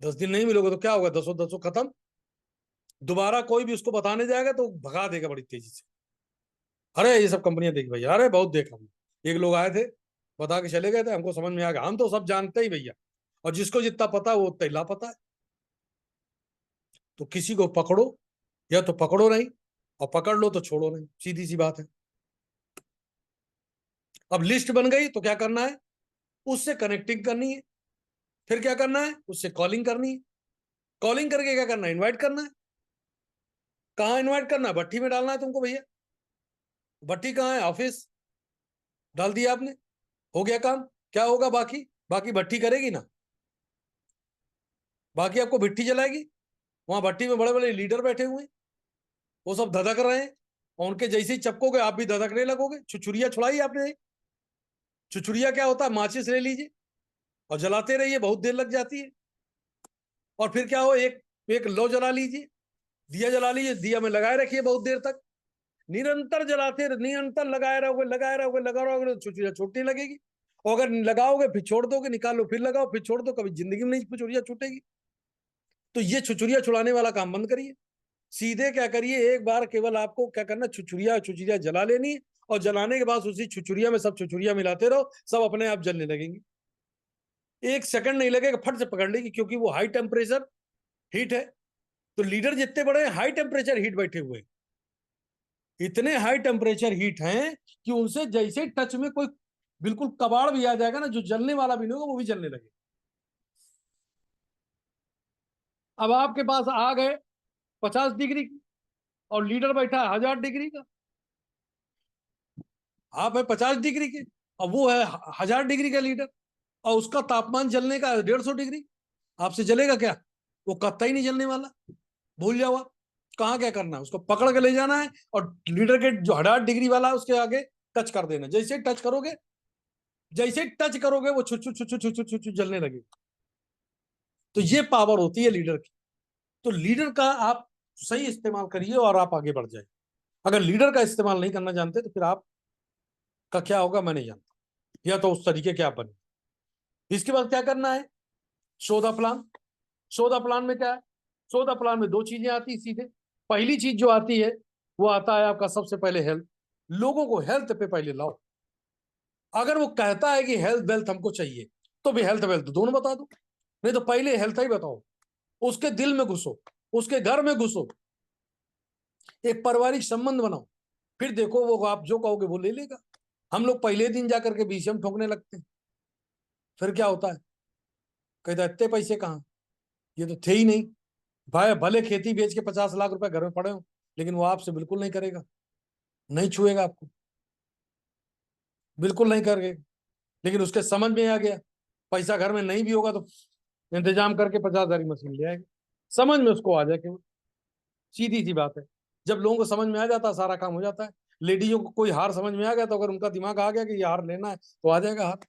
10 दिन नहीं मिलोगे तो क्या होगा, 10 खत्म। दोबारा कोई भी उसको बताने जाएगा तो भगा देगा बड़ी तेजी से। अरे ये सब कंपनियां देखी भैया, अरे बहुत देखा हमने। एक लोग आए थे, बता के चले गए थे, हमको समझ में आ गया, हम तो सब जानते ही भैया, और जिसको जितना पता है वो उतना ही लापता है। तो किसी को पकड़ो, या तो पकड़ो नहीं, और पकड़ लो तो छोड़ो नहीं, सीधी सी बात है। अब लिस्ट बन गई तो क्या करना है, उससे कनेक्टिंग करनी है, फिर क्या करना है, उससे कॉलिंग करनी है, कॉलिंग करके क्या करना है, इनवाइट करना है। कहाँ इनवाइट करना है, भट्टी में डालना है तुमको भैया। भट्टी कहाँ है, ऑफिस, डाल दिया आपने, हो गया काम। क्या होगा बाकी, बाकी भट्टी करेगी ना, बाकी आपको भट्टी जलाएगी। वहां भट्टी में बड़े बड़े लीडर बैठे हुए हैं, वो सब धधक रहे हैं, और उनके जैसे ही चपकोगे आप भी धधकने लगोगे। छुछुरिया छुड़ाई आपने, छुछुरिया क्या होता है, माचिस ले लीजिए और जलाते रहिए, बहुत देर लग जाती है। और फिर क्या हो, एक एक लो जला लीजिए, दिया जला लीजिए, दिया में लगाए रखिए बहुत देर तक, निरंतर जलाते, निरंतर लगाए रहोगे, लगाए रहोगे, लगा रहोगे, तो छुछुरिया छूटने लगेगी। और अगर लगाओगे फिर छोड़ दोगे, निकाल लो फिर लगाओ, फिर छोड़ दो, कभी जिंदगी में नहीं छुछुरिया छूटेगी। तो ये छुछुरिया छुड़ाने वाला काम बंद करिए, सीधे क्या करिए, एक बार केवल आपको क्या करना, छुछुरिया छुछुरिया जला लेनी, और जलाने के बाद उसी छुछुरिया में सब छुछुरिया मिलाते रहो, सब अपने आप जलने लगेंगी। 1 सेकंड नहीं लगेगा, फट से पकड़ लेगी, क्योंकि वो हाई टेम्परेचर हीट है। तो लीडर जितने बड़े हाई टेम्परेचर हीट बैठे हुए, इतने हाई टेम्परेचर हीट हैं कि उनसे जैसे टच में कोई बिल्कुल कबाड़ भी आ जाएगा ना, जो जलने वाला भी नहीं होगा वो भी जलने लगे। अब आपके पास आ गए 50 डिग्री की, और लीडर बैठा है 1000 डिग्री का। आप है 50 डिग्री के, और वो है 1000 डिग्री का लीडर, और उसका तापमान जलने का 150 डिग्री। आपसे जलेगा क्या, वो कत्ता ही नहीं जलने वाला, भूल जाओ आप। कहाँ क्या करना है, उसको पकड़ के ले जाना है, और लीडर के जो 1000 डिग्री वाला है उसके आगे टच कर देना। जैसे टच करोगे, जैसे टच करोगे वो छु छु छु छु छु छु छु छु जलने लगेगा। तो ये पावर होती है लीडर की। तो लीडर का आप सही इस्तेमाल करिए और आप आगे बढ़ जाए। अगर लीडर का इस्तेमाल नहीं करना जानते तो फिर आप का क्या होगा मैं नहीं जानता, या तो उस तरीके के आप बने। इसके बाद क्या करना है, show the plan. Show the plan में क्या है, शो द प्लान में 2 चीजें आती है सीधे। पहली चीज जो आती है वो आता है आपका सबसे पहले हेल्थ। लोगों को हेल्थ पे पहले लाओ। अगर वो कहता है कि हेल्थ वेल्थ हमको चाहिए, तो भी हेल्थ वेल्थ दोनों बता दो, नहीं तो पहले हेल्थ ही बताओ। उसके दिल में घुसो, उसके घर में घुसो, एक पारिवारिक संबंध बनाओ, फिर देखो वो आप जो कहोगे वो ले लेगा। हम लोग पहले दिन जाकर के बीसीएम ठोकने लगते हैं, फिर क्या होता है, कहता इतने पैसे कहाँ, ये तो थे ही नहीं। भाई भले खेती बेच के 50 लाख रुपए घर में पड़े हो, लेकिन वो आपसे बिल्कुल नहीं करेगा, नहीं छुएगा आपको, बिल्कुल नहीं करेगा। लेकिन उसके समझ में आ गया, पैसा घर में नहीं भी होगा तो इंतजाम करके 50,000 की मशीन ले आएगा। समझ में उसको आ जाए केवल, सीधी सी बात है। जब लोगों को समझ में आ जाता है सारा काम हो जाता है। लेडीजों को कोई हार समझ में आ गया तो अगर उनका दिमाग आ गया कि ये हार लेना है तो आ जाएगा हार।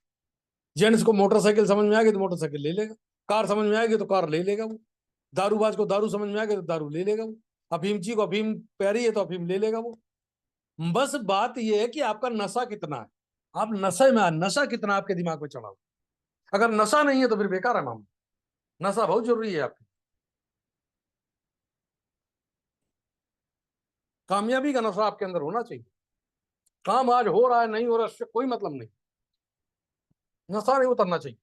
जेंट्स को मोटरसाइकिल समझ में आ गई तो मोटरसाइकिल ले लेगा, कार समझ में आएगी तो कार ले लेगा वो, दारूबाज को दारू समझ में आ गई तो दारू ले लेगा वो, अफीमची को अफीम प्यारी है तो अफीम ले लेगा वो। बस बात यह है कि आपका नशा कितना है, आप नशे में, नशा कितना आपके दिमाग में चढ़ा हुआ। अगर नशा नहीं है तो फिर बेकार है मामला, नशा बहुत जरूरी है आपकी। कामयाबी का नशा आपके अंदर होना चाहिए। काम आज हो रहा है नहीं हो रहा इससे कोई मतलब नहीं, नशा नहीं उतरना चाहिए।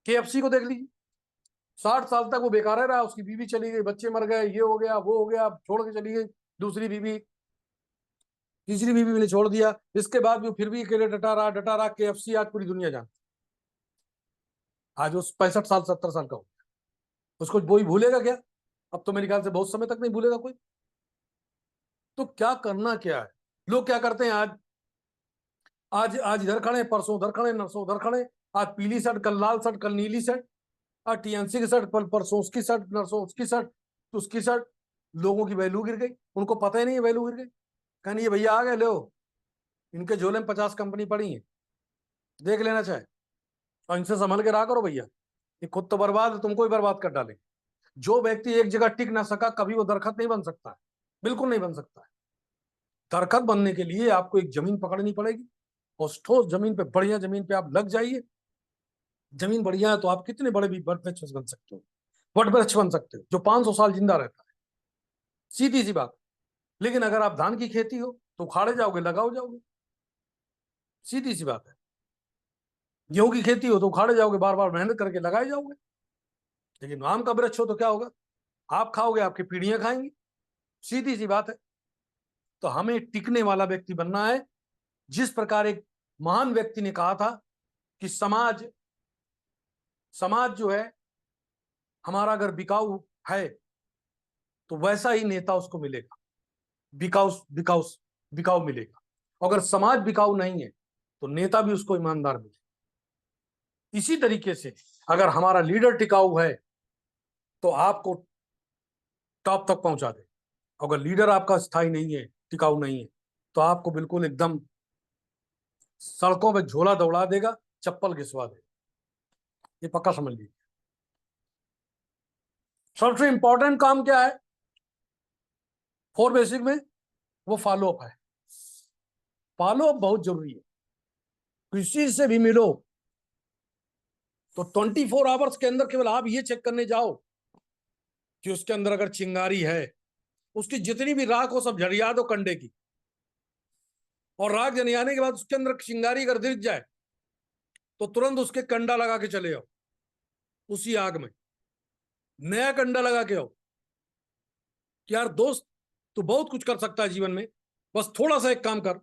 केएफसी को देख लीजिए, 60 साल तक वो बेकार रहा, उसकी बीवी चली गई, बच्चे मर गए, ये हो गया वो हो गया, छोड़ के चली गई दूसरी बीवी, तीसरी बीवी ने छोड़ दिया, इसके बाद भी फिर भी अकेले डटा रहा। केएफसी आज पूरी दुनिया जानती, आज वो 65 साल 70 साल का हो, उसको कोई भूलेगा क्या, अब तो मेरे ख्याल से बहुत समय तक नहीं भूलेगा कोई। तो क्या करना क्या है, लोग क्या करते हैं, आज आज आज इधर खड़े, परसों उधर खड़े, नरसों उधर खड़े, आज पीली शर्ट कल लाल शर्ट कल नीली शर्ट, और टीएनसी की शर्ट, परसों उसकी शर्ट, नरसों उसकी शर्ट, तो उसकी शर्ट, लोगों की वैल्यू गिर गई, उनको पता ही नहीं है वैल्यू गिर गई। कहने ये भैया आ गए, लो इनके झोले में 50 कंपनी पड़ी है, देख लेना चाहे, और इनसे संभल के रहा करो भैया, ये खुद तो बर्बाद है, तुमको ही बर्बाद कर डालेंगे। जो व्यक्ति एक जगह टिक ना सका, कभी वो दरखत नहीं बन सकता है, बिल्कुल नहीं बन सकता है। दरखत बनने के लिए आपको एक जमीन पकड़नी पड़ेगी, और ठोस जमीन पे, बढ़िया जमीन पे आप लग जाइए। जमीन बढ़िया है तो आप कितने बड़े भी वट वृक्ष बन सकते हो, वट वृक्ष बन सकते हो जो 500 साल जिंदा रहता है, सीधी सी बात। लेकिन अगर आप धान की खेती हो तो उखाड़े जाओगे, लगाओ जाओगे, सीधी सी बात है। गेहूं की खेती हो तो उखाड़े जाओगे, बार बार मेहनत करके लगाए जाओगे। लेकिन आम का वृक्ष हो तो क्या होगा, आप खाओगे, आपकी पीढ़ियां खाएंगी, सीधी सी बात है। तो हमें टिकने वाला व्यक्ति बनना है। जिस प्रकार एक महान व्यक्ति ने कहा था कि समाज समाज जो है हमारा अगर बिकाऊ है तो वैसा ही नेता उसको मिलेगा, बिकाऊ बिकाऊ बिकाऊ मिलेगा। अगर समाज बिकाऊ नहीं है तो नेता भी उसको ईमानदार मिलेगा। इसी तरीके से अगर हमारा लीडर टिकाऊ है तो आपको टॉप तक पहुंचा दे। अगर लीडर आपका स्थायी नहीं है, टिकाऊ नहीं है, तो आपको बिल्कुल एकदम सड़कों पे झोला दौड़ा देगा, चप्पल घिसवा देगा, ये पक्का समझ लीजिए। सबसे इंपॉर्टेंट काम क्या है 4 बेसिक में, वो फॉलो अप है। फॉलो अप बहुत जरूरी है। किसी से भी मिलो तो 24 आवर्स के अंदर केवल आप ये चेक करने जाओ कि उसके अंदर अगर चिंगारी है, उसकी जितनी भी राख हो सब झड़िया दो कंडे की, और राख जनियाने के बाद उसके अंदर चिंगारी अगर दिख जाए तो तुरंत उसके कंडा लगा के चले जाओ, उसी आग में नया कंडा लगा के आओ कि यार दोस्त, तू बहुत कुछ कर सकता है जीवन में, बस थोड़ा सा एक काम कर,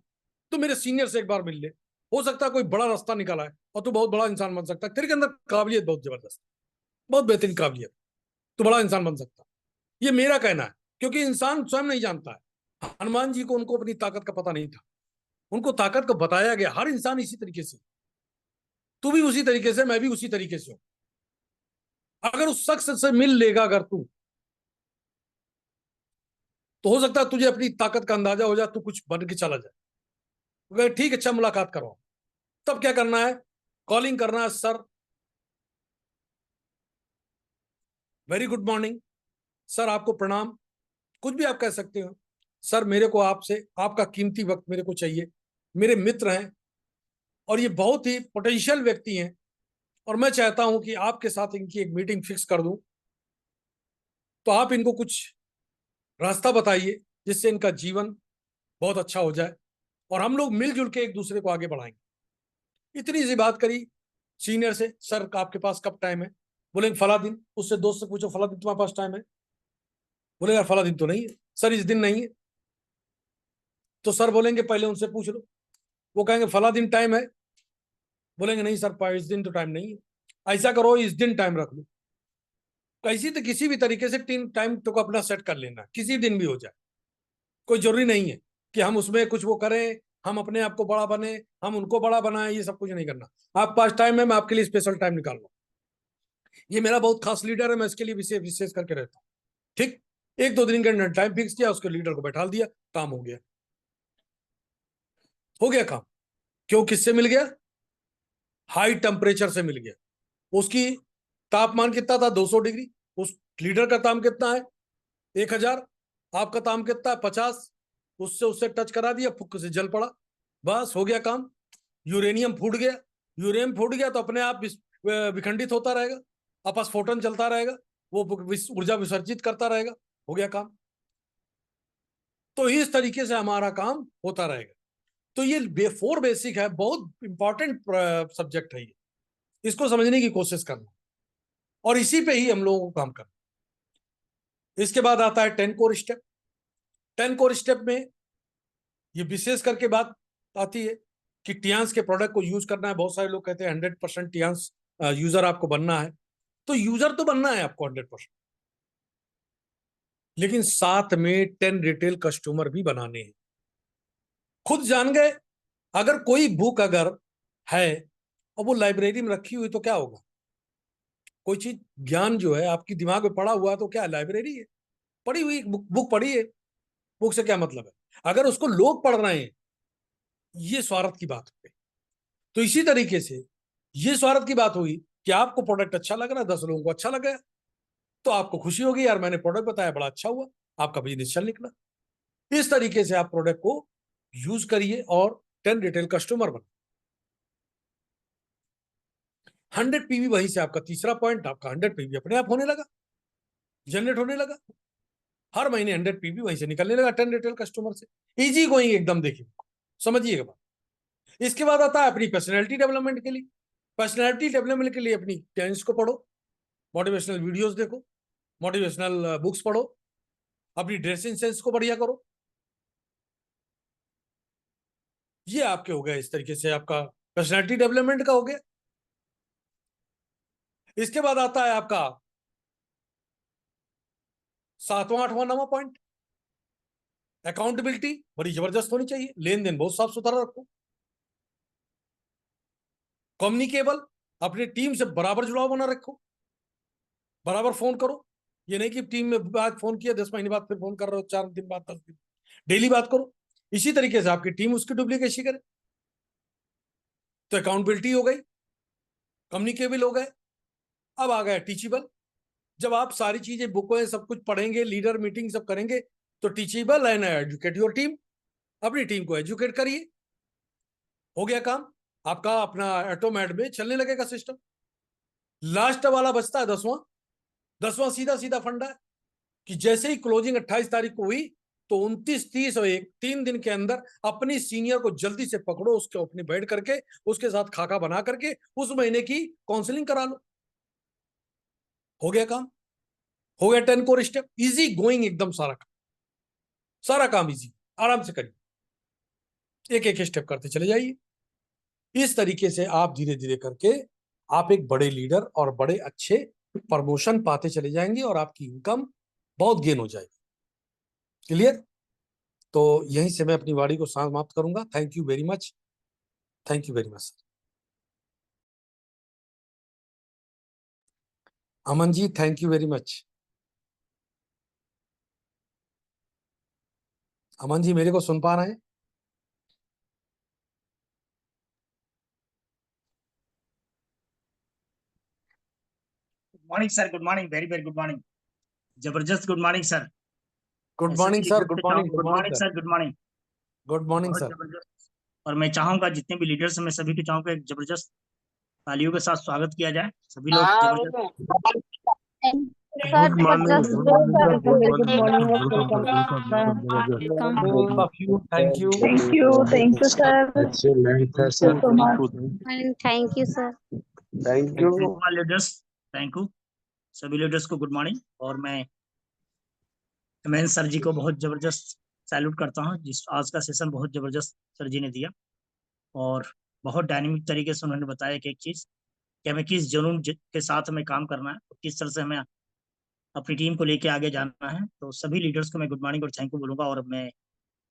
तू मेरे सीनियर से एक बार मिल ले, हो सकता है कोई बड़ा रास्ता निकाला है और तू बहुत बड़ा इंसान बन सकता है। तेरे के अंदर काबिलियत बहुत जबरदस्त, बहुत बेहतरीन काबिलियत, तू बड़ा इंसान बन सकता है। ये मेरा कहना है, क्योंकि इंसान स्वयं नहीं जानता है। हनुमान जी को, उनको अपनी ताकत का पता नहीं था, उनको ताकत को बताया गया। हर इंसान इसी तरीके से, तू भी उसी तरीके से, मैं भी उसी तरीके से हूं। अगर उस शख्स से मिल लेगा अगर तू, तो हो सकता है तुझे अपनी ताकत का अंदाजा हो जाए, तू कुछ बन के चला जाए। ठीक है, अच्छा मुलाकात करो। तब क्या करना है, कॉलिंग करना है, sir very good morning, sir आपको प्रणाम, कुछ भी आप कह सकते हो। सर मेरे को आपसे, आपका कीमती वक्त मेरे को चाहिए, मेरे मित्र हैं और ये बहुत ही पोटेंशियल व्यक्ति हैं, और मैं चाहता हूं कि आपके साथ इनकी एक मीटिंग फिक्स कर दूं, तो आप इनको कुछ रास्ता बताइए जिससे इनका जीवन बहुत अच्छा हो जाए और हम लोग मिलजुल के एक दूसरे को आगे बढ़ाएंगे। इतनी सी बात करी सीनियर से, सर आपके पास कब टाइम है? बोले फला दिन। उससे दोस्त से पूछो, फला दिन तुम्हारे पास टाइम है? बोले यार फला दिन तो नहीं है सर, इस दिन नहीं है। तो सर बोलेंगे पहले उनसे पूछ लो, वो कहेंगे फला दिन टाइम है, बोलेंगे नहीं सर इस दिन तो टाइम नहीं है। ऐसा करो इस दिन टाइम रख लो, कैसी तो किसी भी तरीके से टाइम तो को अपना सेट कर लेना, किसी दिन भी हो जाए, कोई जरूरी नहीं है कि हम उसमें कुछ वो करें, हम अपने आप को बड़ा बने, हम उनको बड़ा बनाए, ये सब कुछ नहीं करना। आप पास टाइम है, मैं आपके लिए स्पेशल टाइम निकाल लो। ये मेरा बहुत खास लीडर है, मैं इसके लिए विशेष विशेष करके रहता हूँ। ठीक, 1-2 दिन के अंदर टाइम फिक्स किया, उसके लीडर को बैठा दिया, काम हो गया, हो गया काम। क्यों, किससे मिल गया? हाई टेम्परेचर से मिल गया। उसकी तापमान कितना था? 200 डिग्री। उस लीडर का ताप कितना है? 1000। आपका ताप कितना है? 50। उससे टच करा दिया, फुक से जल पड़ा, बस हो गया काम। यूरेनियम फूट गया, यूरेनियम फूट गया तो अपने आप विखंडित होता रहेगा, अपस्फोटन चलता रहेगा, वो ऊर्जा विसर्जित करता रहेगा, हो गया काम। तो इस तरीके से हमारा काम होता रहेगा। तो ये 4 बेसिक है, बहुत इंपॉर्टेंट सब्जेक्ट है ये, इसको समझने की कोशिश करना और इसी पे ही हम लोगों को काम करना। इसके बाद आता है 10 कोर स्टेप। 10 कोर स्टेप में ये विशेष करके बात आती है कि टियांस के प्रोडक्ट को यूज करना है। बहुत सारे लोग कहते हैं 100% टियांस यूजर आपको बनना है, तो यूजर तो बनना है आपको 100%, लेकिन साथ में 10 रिटेल कस्टमर भी बनाने हैं। खुद जान गए, अगर कोई बुक अगर है और वो लाइब्रेरी में रखी हुई तो क्या होगा? कोई चीज ज्ञान जो है आपकी दिमाग में पड़ा हुआ है तो क्या लाइब्रेरी है, पढ़ी हुई बुक पढ़ी है, बुक से क्या मतलब है? अगर उसको लोग पढ़ रहे हैं, ये स्वार्थ की बात हो गई। तो इसी तरीके से ये स्वार्थ की बात हुई कि आपको प्रोडक्ट अच्छा लग रहा है, 10 लोगों को अच्छा लग गया, तो आपको खुशी होगी, यार मैंने प्रोडक्ट बताया बड़ा अच्छा हुआ, आपका बिजनेस चल निकला। इस तरीके से आप प्रोडक्ट को यूज करिए और 10 रिटेल कस्टमर बने। 100 पीवी, वहीं से आपका तीसरा पॉइंट, आपका 100 पीवी अपने आप होने लगा, जनरेट होने लगा। हर महीने 100 पीवी वहीं से निकलने लगा 10 रिटेल कस्टमर से। इजी गोइंग एकदम, देखिए समझिएगा बात। इसके बाद आता है अपनी पर्सनैलिटी डेवलपमेंट के लिए। पर्सनैलिटी डेवलपमेंट के लिए अपनी टेंस को पढ़ो, मोटिवेशनल वीडियोस देखो, मोटिवेशनल बुक्स पढ़ो, अपनी ड्रेसिंग सेंस को बढ़िया करो। ये आपके हो गया, इस तरीके से आपका पर्सनैलिटी डेवलपमेंट का हो गया। इसके बाद आता है आपका 7वां 8वां 9वां पॉइंट, अकाउंटेबिलिटी बड़ी जबरदस्त होनी चाहिए, लेन देन बहुत साफ सुथरा रखो। कम्युनिकेबल, अपनी टीम से बराबर जुड़ाव बना रखो, बराबर फोन करो। ये नहीं कि टीम में बाद फोन किया 10 महीने बाद फिर फोन कर रहे हो, 4 दिन बाद 10 दिन, डेली बात करो। इसी तरीके से आपकी टीम उसकी डुप्लीकेसी करे। तो अकाउंटेबिलिटी हो गई, कम्युनिकेबल हो गए। अब आ गया टीचेबल। जब आप सारी चीजें बुकें सब कुछ पढ़ेंगे, लीडर मीटिंग सब करेंगे, तो teachable and educate your team, अपनी टीम को एजुकेट करिए। हो गया काम आपका, अपना ऑटोमेट में चलने लगेगा सिस्टम। लास्ट वाला बचता है 10वां। 10वां सीधा सीधा फंडा है कि जैसे ही क्लोजिंग 28 तारीख को हुई, तो 29, 30 और 1 3 दिन के अंदर अपनी सीनियर को जल्दी से पकड़ो, उसके अपने बैठ करके उसके साथ खाका बना करके उस महीने की काउंसलिंग करा लो। हो गया काम, हो गया 10 कोर स्टेप। इजी गोइंग एकदम, सारा काम इजी, आराम से करिए, एक एक स्टेप करते चले जाइए। इस तरीके से आप धीरे धीरे करके आप एक बड़े लीडर और बड़े अच्छे प्रमोशन पाते चले जाएंगे और आपकी इनकम बहुत गेन हो जाएगी। क्लियर? तो यहीं से मैं अपनी वाणी को समाप्त करूंगा। Thank you very much, thank you very much. Aman ji, thank you very much. Aman ji मेरे को सुन पा रहे हैं? Good morning sir, good morning, very very good morning, जबरदस्त गुड मॉर्निंग सर। गुड ऐसे मॉर्निंग भी सर, लीडर्स गुड से मॉर्निंग, चाहूँ, good good morning morning sir, sir, good morning, good morning बहुत सर। जबरदस्त। और मैं चाहूंगा जितने भी लीडर्स हैं मैं सभी को चाहूंगा एक जबरदस्त तालियों के साथ स्वागत किया जाए, सभी लोग जबरदस्त। सर गुड मॉर्निंग, जबरदस्त good sir, morning sir, good very good morning, morning, बिल्कुल मोस्ट बिल्कुल वेलकम बिल्कुल बिल्कुल जबरदस्त। Welcome. All of you, thank you. Thank you sir, excellent है thank you sir, so thank much. You, thank you sir. Thank thank you. You leaders, thank you सभी leaders को good morning. और मैं sir जी को बहुत जबरदस्त salute करता हूँ, जिस आज का सेशन बहुत जबरदस्त सर जी ने दिया और बहुत डायनेमिक तरीके से उन्होंने बताया कि एक चीज कि हमें किस जुनून के साथ हमें काम करना है, किस तरह से हमें अपनी टीम को लेके आगे जाना है। तो सभी लीडर्स को मैं गुड मॉर्निंग और थैंक यू बोलूंगा और मैं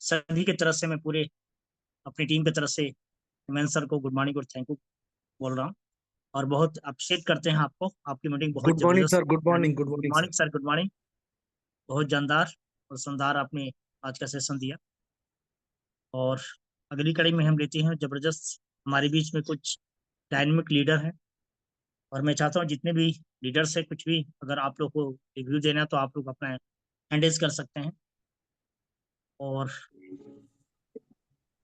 सभी की तरफ से, मैं पूरे अपनी टीम की तरफ से हेमंत सर को गुड मॉर्निंग और थैंक यू बोल रहा हूँ और बहुत अप्रिशिएट करते हैं आपको, आपकी मीटिंग बहुत गुड मॉर्निंग जबरदस्त। Sir, good morning, good good morning sir. Morning sir, good morning. बहुत जानदार और शानदार आपने आज का सेशन दिया और अगली कड़ी में हम लेते हैं जबरदस्त, हमारे बीच में कुछ डायनेमिक लीडर हैं और मैं चाहता हूँ जितने भी लीडर्स हैं, कुछ भी अगर आप लोग को रिव्यू देना है तो आप लोग अपना हैंडल्स कर सकते हैं। और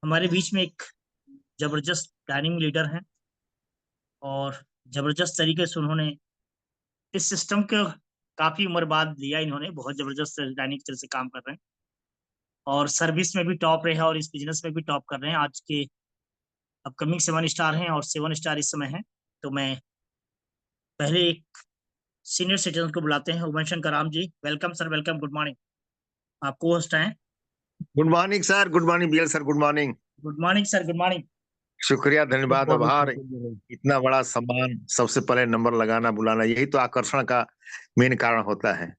हमारे बीच में एक जबरदस्त डायनिंग लीडर हैं और जबरदस्त तरीके से उन्होंने इस सिस्टम को काफी उम्र बाद लिया, इन्होंने बहुत जबरदस्त डायनिंग तरह से काम कर रहे हैं और सर्विस में भी टॉप रहे हैं और इस बिजनेस में भी टॉप कर रहे हैं। आज के अपकमिंग 7 स्टार हैं और 7 स्टार इस समय हैं। तो मैं पहले एक सीनियर सिटीजन को बुलाते हैं, Umesh Shankar Ram ji, welcome sir, welcome, good morning. आप को होस्ट हैं। Good morning sir, good morning BL sir, good morning. Good morning sir, good morning. शुक्रिया, गुड धन्यवाद, मॉर्निंग आभार। सर। इतना बड़ा सम्मान, सबसे पहले नंबर लगाना, बुलाना, यही तो आकर्षण का मेन कारण होता है।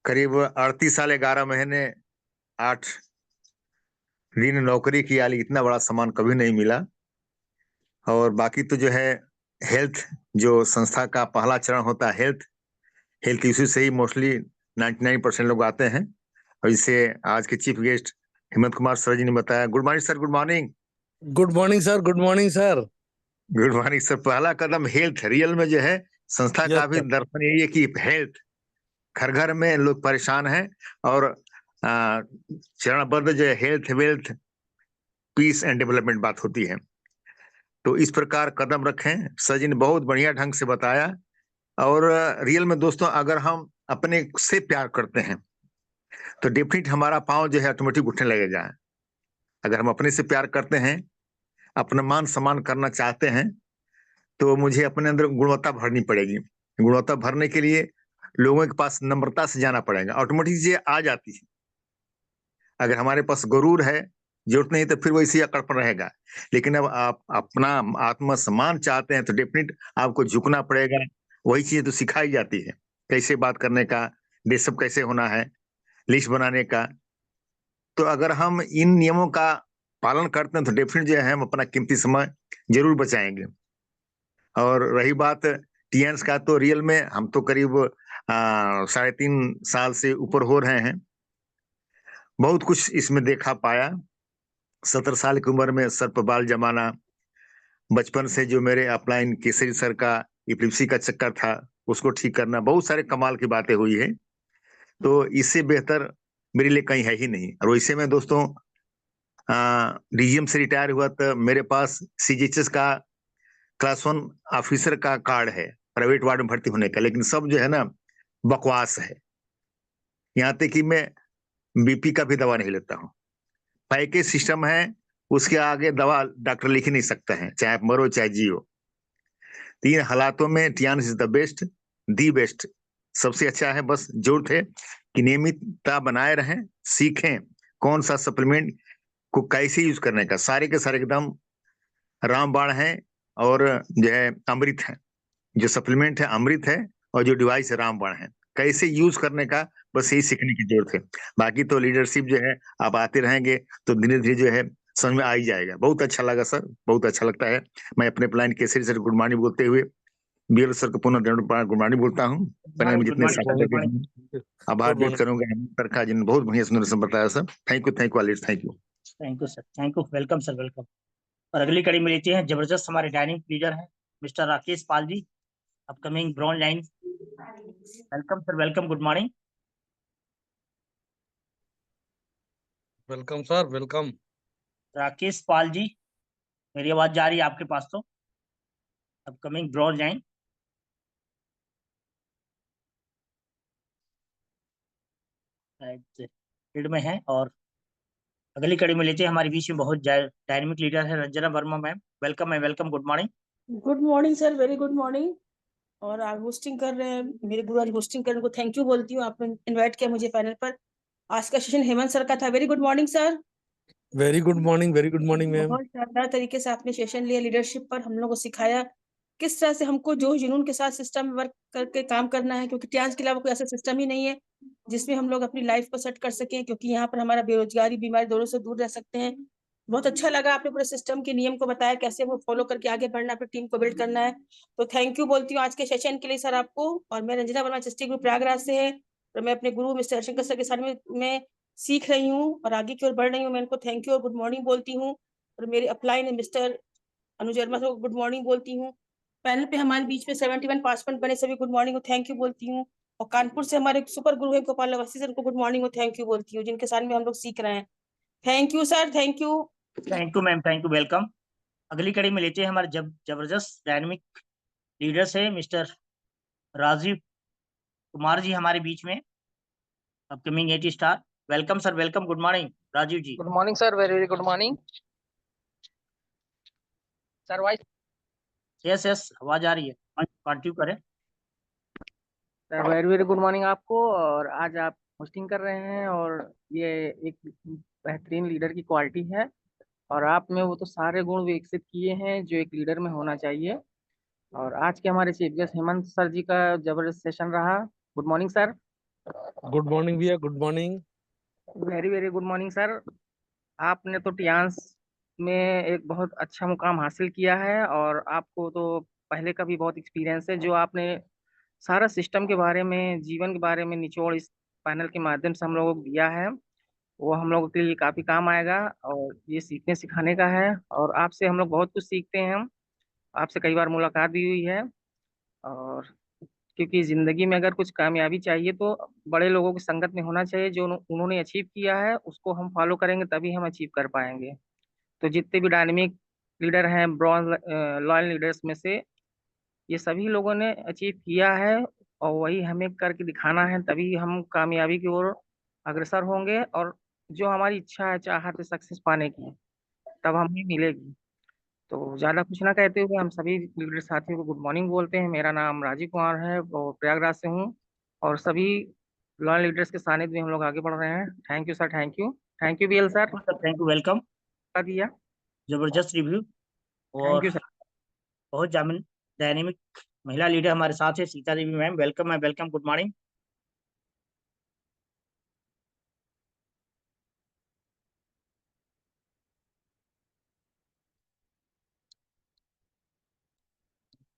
करीब 38 साल 11 महीने 8 दिन नौकरी किया, इतना बड़ा सम्मान कभी नहीं मिला। और बाकी तो जो है हेल्थ जो संस्था का पहला चरण होता है हेल्थ इश्यू से ही मोस्टली 99% लोग आते हैं। और इसे आज के chief guest Hemant Kumar sir ji ने बताया। Good morning sir. Good morning. Good morning sir. Good morning sir. Good morning sir. पहला कदम हेल्थ, रियल में जो है संस्था यस का भी सर। दर्शन यही है कि हेल्थ, घर घर में लोग परेशान हैं और चरणबद्ध जो है health, wealth, peace and development बात होती है। तो इस प्रकार कदम रखें। सर जी ने बहुत बढ़िया ढंग से बताया। और रियल में दोस्तों, अगर हम अपने से प्यार करते हैं तो डेफिनेट हमारा पाँव जो है ऑटोमेटिक उठने लगेगा। अगर हम अपने से प्यार करते हैं, अपना मान सम्मान करना चाहते हैं, तो मुझे अपने अंदर गुणवत्ता भरनी पड़ेगी। गुणवत्ता भरने के लिए लोगों के पास नम्रता से जाना पड़ेगा। ऑटोमेटिक ये आ जाती है। अगर हमारे पास गुरूर है, जरूरत नहीं तो फिर वैसे ही अकड़पन रहेगा। लेकिन अब आप अपना आत्मसम्मान चाहते हैं तो डेफिनेट आपको झुकना पड़ेगा। वही चीज तो सिखाई जाती है, कैसे बात करने का, डेस्क कैसे होना है, लिस्ट बनाने का। तो अगर हम इन नियमों का पालन करते हैं तो डेफिनेट जो है हम अपना कीमती समय जरूर बचाएंगे। और रही बात टीएन्स का, तो रियल में हम तो करीब 3.5 साल से ऊपर हो रहे हैं। बहुत कुछ इसमें देखा पाया। 17 साल की उम्र में सर पर बाल जमाना, बचपन से जो मेरे अपलाइन केसरी सर का इपिलिप्सी का चक्कर था उसको ठीक करना, बहुत सारे कमाल की बातें हुई है। तो इससे बेहतर मेरे लिए कहीं है ही नहीं। और वैसे में दोस्तों, डीजीएम से रिटायर हुआ तो मेरे पास सीजीएचएस का क्लास 1 ऑफिसर का कार्ड है प्राइवेट वार्ड में भर्ती होने का। लेकिन सब जो है ना बकवास है। यहाँ तक कि मैं बीपी का भी दवा नहीं लेता हूँ। पैकेज सिस्टम है, उसके आगे दवा डॉक्टर लिख ही नहीं सकता है, चाहे आप मरो चाहे जियो। 3 हालातों में Tiens is the best, the best, सबसे अच्छा है। बस जरूरत है कि नियमितता बनाए रहें, सीखें कौन सा सप्लीमेंट को कैसे यूज करने का। सारे के सारे एकदम रामबाण है और जो है अमृत है। जो सप्लीमेंट है अमृत है और जो डिवाइस है रामबाण है। कैसे यूज करने का बस यही सीखने की जरूरत है। बाकी तो लीडरशिप जो है आप आते रहेंगे तो धीरे धीरे जो है समझ में आ ही जाएगा। बहुत अच्छा लगा सर, बहुत अच्छा लगता है। मैं अपने plan Kesari sir good morning बोलते हुए बीएल सर को पुनः गुड मॉर्निंग बोलता हूँ। पैनल में गुड जितने मॉर्निंग साथी गुड मॉर्निंग। हैं, आभार व्यक्त करूंगा सर का, जिन्होंने बहुत बढ़िया सुंदर से बताया सर। Thank you all, thank you. Thank you sir, thank you, welcome sir, welcome. और अगली कड़ी में लेते हैं जबरदस्त हमारे डायनिंग लीडर हैं mister Rakesh Pal ji, upcoming bronze line. Welcome sir, welcome, good morning. Welcome sir, welcome. Rakesh Pal ji, मेरी आवाज जा रही है आपके पास? तो अपकमिंग ब्रॉन्ज लाइन। फील्ड में है। और अगली कड़ी में लेते हैं हमारे बीच में बहुत डायनेमिक लीडर है Ranjana Verma ma'am. Welcome ma'am, welcome, good morning. Good morning sir, very good morning. और आप होस्टिंग कर रहे हैं, मेरे गुरु आज होस्टिंग करने को थैंक यू बोलती हूँ। आपने इनवाइट किया मुझे पैनल पर। आज का सेशन हेमंत सर का था। Very good morning sir. Very good morning, very good morning ma'am. बहुत शानदार तरीके से आपने सेशन लिया, लीडरशिप पर हम लोगों को सिखाया किस तरह से हमको जोश जुनून के साथ सिस्टम में वर्क करके काम करना है, क्योंकि टियान्स के अलावा कोई ऐसा सिस्टम ही नहीं है जिसमें हम लोग अपनी लाइफ को सेट कर सकें, क्योंकि यहाँ पर हमारा बेरोजगारी, बीमारी दोनों से दूर रह सकते हैं। बहुत अच्छा लगा, आपने पूरे सिस्टम के नियम को बताया कैसे वो फॉलो करके आगे बढ़ना, अपनी टीम को बिल्ड करना है। तो थैंक यू बोलती हूँ आज के सेशन के लिए सर आपको। और मैं रंजना वर्मा चस्टी ग्रुप प्रयागराज से है और मैं अपने गुरु मिस्टर शंकर सर के साथ में मैं सीख रही हूँ और आगे की ओर बढ़ रही हूँ। मैं उनको थैंक यू और गुड मॉर्निंग बोलती हूँ। और मेरे अपलाइन है मिस्टर अनुज वर्मा को गुड मॉर्निंग बोलती हूँ। पैनल पे हमारे बीच में 71 पार्टिसिपेंट बने, सभी गुड मॉर्निंग और थैंक यू बोलती हूँ। और कानपुर से हमारे सुपर गुरु है गोपाल अवस्थी सर को गुड मॉर्निंग और थैंक यू बोलती हूँ, जिनके साथ में हम लोग सीख रहे हैं। Thank you sir, thank you. Thank you ma'am, thank you, welcome. अगली कड़ी में लेते हैं हमारे जबरदस्त डायनेमिक लीडर्स है मिस्टर राजीव कुमार जी हमारे बीच में, upcoming 80 star. Welcome sir, welcome, good morning Rajiv ji. Good morning sir, very very good morning sir. Voice yes yes, आवाज आ रही है, कंटिन्यू करें। Sir, very very good morning आपको। और आज आप होस्टिंग कर रहे हैं और ये एक बेहतरीन लीडर की क्वालिटी है और आप में वो तो सारे गुण विकसित किए हैं जो एक लीडर में होना चाहिए। और आज के हमारे chief guest Hemant sir ji का जबरदस्त सेशन रहा। Good morning sir. Good morning भैया, good morning. Very very good morning sir. आपने तो टियान्स में एक बहुत अच्छा मुकाम हासिल किया है और आपको तो पहले का भी बहुत एक्सपीरियंस है। जो आपने सारा सिस्टम के बारे में, जीवन के बारे में निचोड़ इस पैनल के माध्यम से हम लोगों को दिया है, वो हम लोगों के लिए काफी काम आएगा। और ये सीखने सिखाने का है, और आपसे हम लोग बहुत कुछ सीखते हैं। आपसे कई बार मुलाकात भी हुई है। और क्योंकि जिंदगी में अगर कुछ कामयाबी चाहिए तो बड़े लोगों की संगत में होना चाहिए। जो उन्होंने अचीव किया है उसको हम फॉलो करेंगे, तभी हम अचीव कर पाएंगे। तो जितने भी डायनेमिक लीडर हैं, ब्रॉन्ज लॉयल लीडर्स में से, ये सभी लोगों ने अचीव किया है, और वही हमें करके दिखाना है, तभी हम कामयाबी की ओर अग्रसर होंगे। और जो हमारी इच्छा है, चाहत है सक्सेस पाने की, तब हमें मिलेगी। तो ज्यादा कुछ ना कहते हुए हम सभी लीडर साथियों को गुड मॉर्निंग बोलते हैं। मेरा नाम राजीव कुमार है और प्रयागराज से हूँ, और सभी लॉयल लीडर्स के सानिध्य में हम लोग आगे बढ़ रहे हैं। Thank you sir, thank you BL sir. Thank you, welcome. बता दिया। जबरदस्त रिव्यू। थैंक और यू सर। बहुत जामिन डायनेमिक महिला लीडर हमारे साथ है, Sita Devi ma'am. Welcome ma'am, welcome, good morning.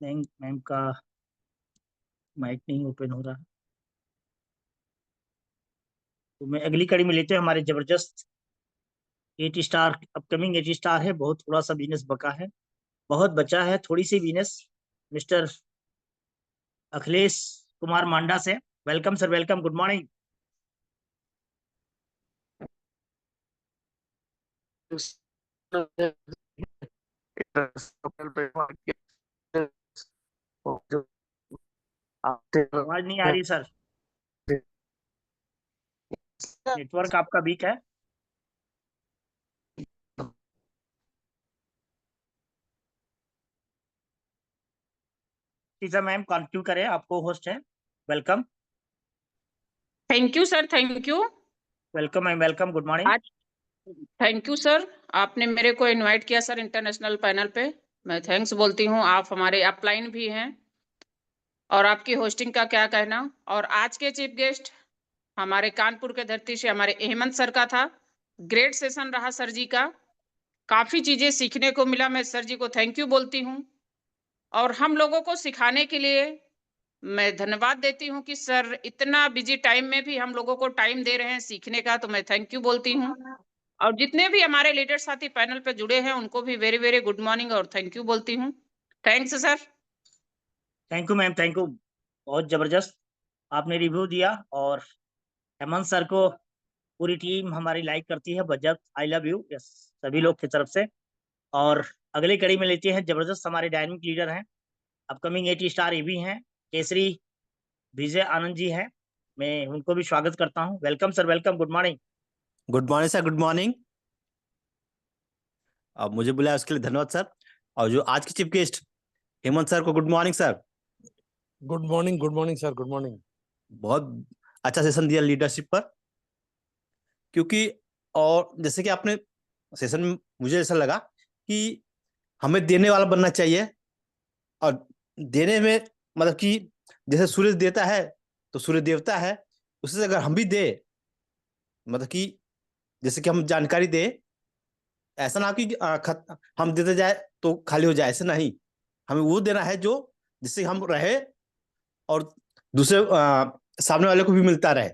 Ma'am का माइक नहीं ओपन हो रहा, तो मैं अगली कड़ी में लेते हैं। हमारे जबरदस्त 8 स्टार, अपकमिंग 8 स्टार है। बहुत थोड़ा सा बिजनेस बका है, बहुत बचा है, थोड़ी सी बिजनेस। मिस्टर अखिलेश कुमार मांडा से। Welcome sir, welcome, good morning. आवाज नहीं आ रही सर, नेटवर्क आपका वीक है। सीता मैम कंटिन्यू करें, आपको होस्ट है। Welcome, thank you sir, thank you. Welcome ma'am, welcome, good morning. आज थैंक यू सर, आपने मेरे को इनवाइट किया सर इंटरनेशनल पैनल पे। मैं थैंक्स बोलती हूँ। आप हमारे अपलाइन भी हैं, और आपकी होस्टिंग का क्या कहना। और आज के चीफ गेस्ट हमारे कानपुर के धरती से हमारे हेमंत सर का था। ग्रेट सेशन रहा सर जी का, काफी चीजें सीखने को मिला। मैं सर जी को थैंक यू बोलती हूँ, और हम लोगों को सिखाने के लिए मैं धन्यवाद देती हूँ कि सर इतना बिजी टाइम में भी हम लोगों को टाइम दे रहे हैं सीखने का, तो मैं थैंक यू बोलती हूँ। और जितने भी हमारे लीडर साथी पैनल पे जुड़े हैं उनको भी वेरी वेरी गुड मॉर्निंग और थैंक यू बोलती हूँ। Thanks sir. Thank you ma'am, thank you. बहुत जबरदस्त आपने रिव्यू दिया, और हेमंत सर को पूरी टीम हमारी लाइक करती है। Budget I love you, yes, सभी लोग की तरफ से। और अगली कड़ी में लेते हैं जबरदस्त हमारे डायनेमिक लीडर हैं, अपकमिंग 8 स्टार ये भी हैं, केसरी विजय आनंद जी हैं। मैं उनको भी स्वागत करता हूँ। Welcome sir, welcome, good morning. Good morning sir, good morning. अब मुझे बुलाया उसके लिए धन्यवाद सर। और जो आज के चीफ गेस्ट हेमंत सर को good morning sir. Good morning sir, good morning. बहुत अच्छा सेशन दिया लीडरशिप पर, क्योंकि और जैसे कि आपने सेशन में मुझे ऐसा लगा कि हमें देने वाला बनना चाहिए। और देने में मतलब कि जैसे सूरज देता है तो सूर्य देवता है, उससे अगर हम भी दे, मतलब कि जैसे कि हम जानकारी दे, ऐसा ना कि हम देते जाए तो खाली हो जाए, ऐसे नहीं। हमें वो देना है जो जिससे हम रहे और दूसरे सामने वाले को भी मिलता रहे,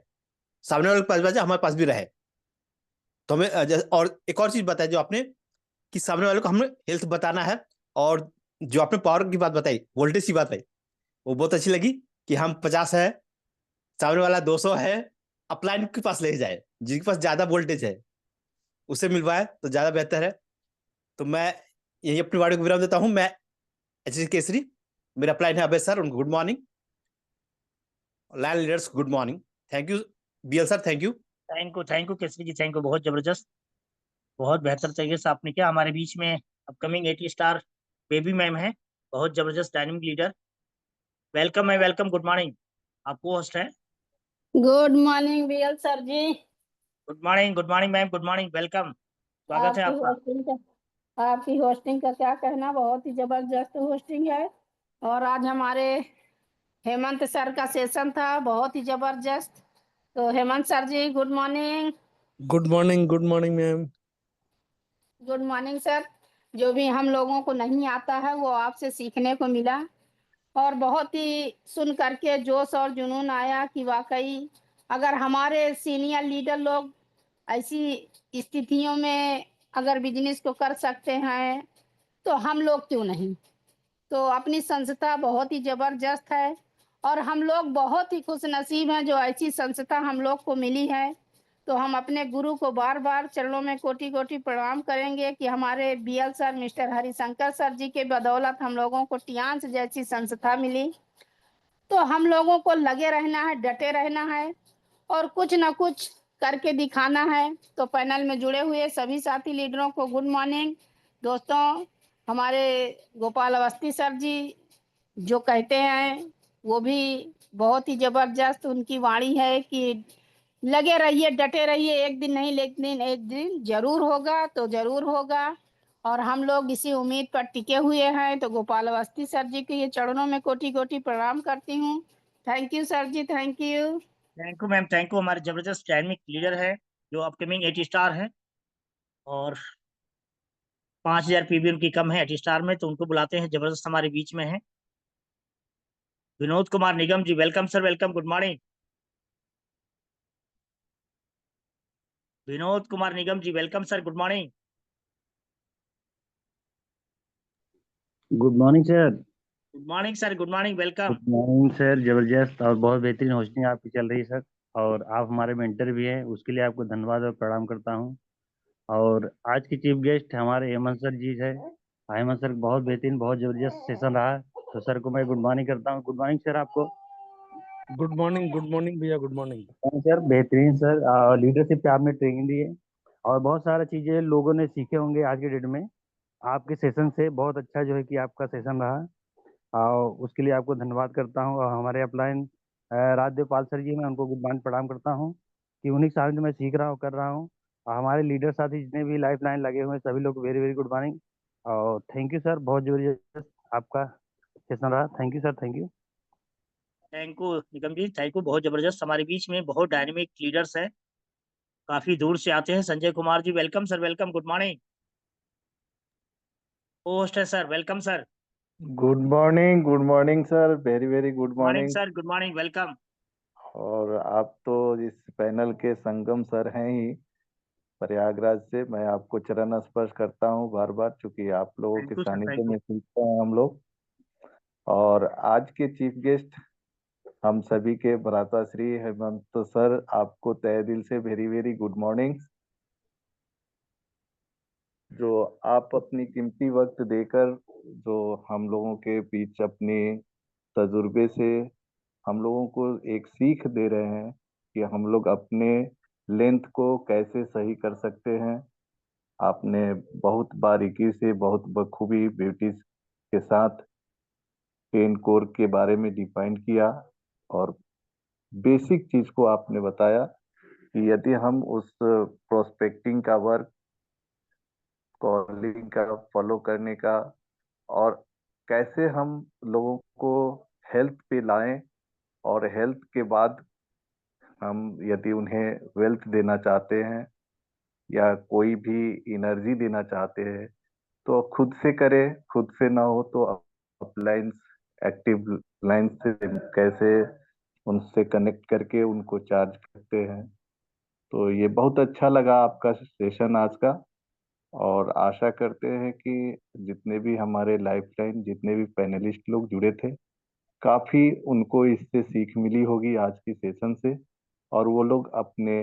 सामने वाले के पास भी हमारे पास भी रहे। तो हमें और एक और चीज बताई जो आपने, कि सामने वाले को हमें हेल्थ बताना है। और जो आपने पावर की बात बताई, वोल्टेज की बात बताई, वो बहुत अच्छी लगी कि हम 50 है, सामने वाला 200 है, अपलाइन के पास ले जाए, जिनके पास ज्यादा वोल्टेज है उसे मिलवाए तो ज्यादा बेहतर है। तो मैं यही अपनी वाणी को विराम देता हूँ। मैं एच केसरी, मेरा अपलाइन है अभय सर, उनको good morning. Line leaders good morning. Thank you BL sir, thank you. Thank you Kesari ji, thank you. बहुत जबरदस्त, बहुत बेहतर तरीके से आपने किया। हमारे बीच में अपकमिंग 8 स्टार बेबी मैम है, बहुत जबरदस्त dynamic leader. Welcome ma'am, welcome, good morning. आपको होस्ट है। Good morning BL sir ji. Good morning ma'am, good morning, welcome, स्वागत है आपका। आपकी होस्टिंग का क्या कहना, बहुत ही जबरदस्त होस्टिंग है। और आज हमारे हेमंत सर का सेशन था, बहुत ही जबरदस्त। तो Hemant sir ji good morning. Good morning ma'am. Good morning sir. जो भी हम लोगों को नहीं आता है वो आपसे सीखने को मिला और बहुत ही सुन करके जोश और जुनून आया कि वाकई अगर हमारे सीनियर लीडर लोग ऐसी स्थितियों में अगर बिजनेस को कर सकते हैं तो हम लोग क्यों नहीं। तो अपनी संस्था बहुत ही जबरदस्त है और हम लोग बहुत ही खुश नसीब हैं जो ऐसी संस्था हम लोग को मिली है। तो हम अपने गुरु को बार बार चरणों में कोटि कोटि प्रणाम करेंगे कि हमारे BL sir mister Harishankar sir ji के बदौलत हम लोगों को टियांस जैसी संस्था मिली। तो हम लोगों को लगे रहना है, डटे रहना है और कुछ ना कुछ करके दिखाना है। तो पैनल में जुड़े हुए सभी साथी लीडरों को गुड मॉर्निंग। दोस्तों, हमारे गोपाल अवस्थी सर जी जो कहते हैं वो भी बहुत ही जबरदस्त उनकी वाणी है कि लगे रहिए, डटे रहिए, एक दिन नहीं लेकिन एक दिन जरूर होगा तो जरूर होगा। और हम लोग इसी उम्मीद पर टिके हुए हैं। तो गोपाल अवस्थी सर जी के ये चरणों में कोटि कोटि प्रणाम करती हूँ। Thank you sir ji, thank you. Thank you ma'am, thank you. हमारे जबरदस्त डायनेमिक लीडर है जो अपकमिंग 8 स्टार है और 5000 पीवी उनकी कम है 8 स्टार में, तो उनको बुलाते हैं, जबरदस्त हमारे बीच में है। Vinod Kumar Nigam ji, welcome sir, welcome, good morning. Vinod Kumar Nigam ji, welcome sir, good morning. Good morning sir. Good morning sir, good morning, welcome. Good morning sir, जबरदस्त और बहुत बेहतरीन होस्टिंग आपकी चल रही है सर। और आप हमारे मेंटर भी हैं, उसके लिए आपको धन्यवाद और प्रणाम करता हूं। और आज के चीफ गेस्ट हमारे हेमंत सर जी है। हेमंत सर बहुत बेहतरीन, बहुत जबरदस्त सेशन रहा। तो सर को मैं गुड मॉर्निंग करता हूँ। गुड मॉर्निंग सर आपको। गुड मॉर्निंग भैया, गुड मॉर्निंग। सर बेहतरीन सर, लीडरशिप पे आपने ट्रेनिंग दी है और बहुत सारा चीजें लोगों ने सीखे होंगे आज के डेट में आपके सेशन से। बहुत अच्छा जो है कि आपका सेशन रहा और उसके लिए आपको धन्यवाद करता हूँ। और हमारे अपलाइन राजदेव पाल सर जी, मैं उनको गुड मॉर्निंग प्रणाम करता हूँ कि उन्हीं के साथ मैं सीख रहा हूँ, कर रहा हूँ। और हमारे लीडर साथी जितने भी लाइफ लाइन लगे हुए हैं सभी लोग वेरी वेरी गुड मॉर्निंग और थैंक यू सर। बहुत जबरदस्त आपका सेशन रहा। Thank you sir, thank you. Thank you Nigam ji, thank you. बहुत जबरदस्त हमारे बीच में बहुत डायनेमिक लीडर्स हैं, काफी दूर से आते हैं। Sanjay Kumar ji, welcome sir, welcome, good morning. Host है sir, welcome sir. Good morning sir, very very good morning morning. Sir, good morning, welcome. और आप तो इस पैनल के संगम सर हैं ही प्रयागराज से। मैं आपको चरण स्पर्श करता हूँ बार बार, चूंकि आप लोगों के थैंक यू सर, सानिध्य थैंक यू। में सीखते हैं हम लोग। और आज के चीफ गेस्ट हम सभी के भ्राता श्री हेमंत सर, आपको तहे दिल से वेरी वेरी गुड मॉर्निंग। जो आप अपनी कीमती वक्त देकर जो हम लोगों के बीच अपने तजुर्बे से हम लोगों को एक सीख दे रहे हैं कि हम लोग अपने लेंथ को कैसे सही कर सकते हैं। आपने बहुत बारीकी से, बहुत बखूबी ब्यूटी के साथ पेन कोर के बारे में डिफाइन किया और बेसिक चीज को आपने बताया कि यदि हम उस प्रोस्पेक्टिंग का वर्क, कॉलिंग का फॉलो करने का और कैसे हम लोगों को हेल्थ पे लाएं और हेल्थ के बाद हम यदि उन्हें वेल्थ देना चाहते हैं या कोई भी एनर्जी देना चाहते हैं तो खुद से करें। खुद से ना हो तो अपलाइंस, एक्टिव लाइन से कैसे उनसे कनेक्ट करके उनको चार्ज करते हैं। तो ये बहुत अच्छा लगा आपका सेशन आज का। और आशा करते हैं कि जितने भी हमारे लाइफ लाइन, जितने भी पैनलिस्ट लोग जुड़े थे, काफी उनको इससे सीख मिली होगी आज की सेशन से और वो लोग अपने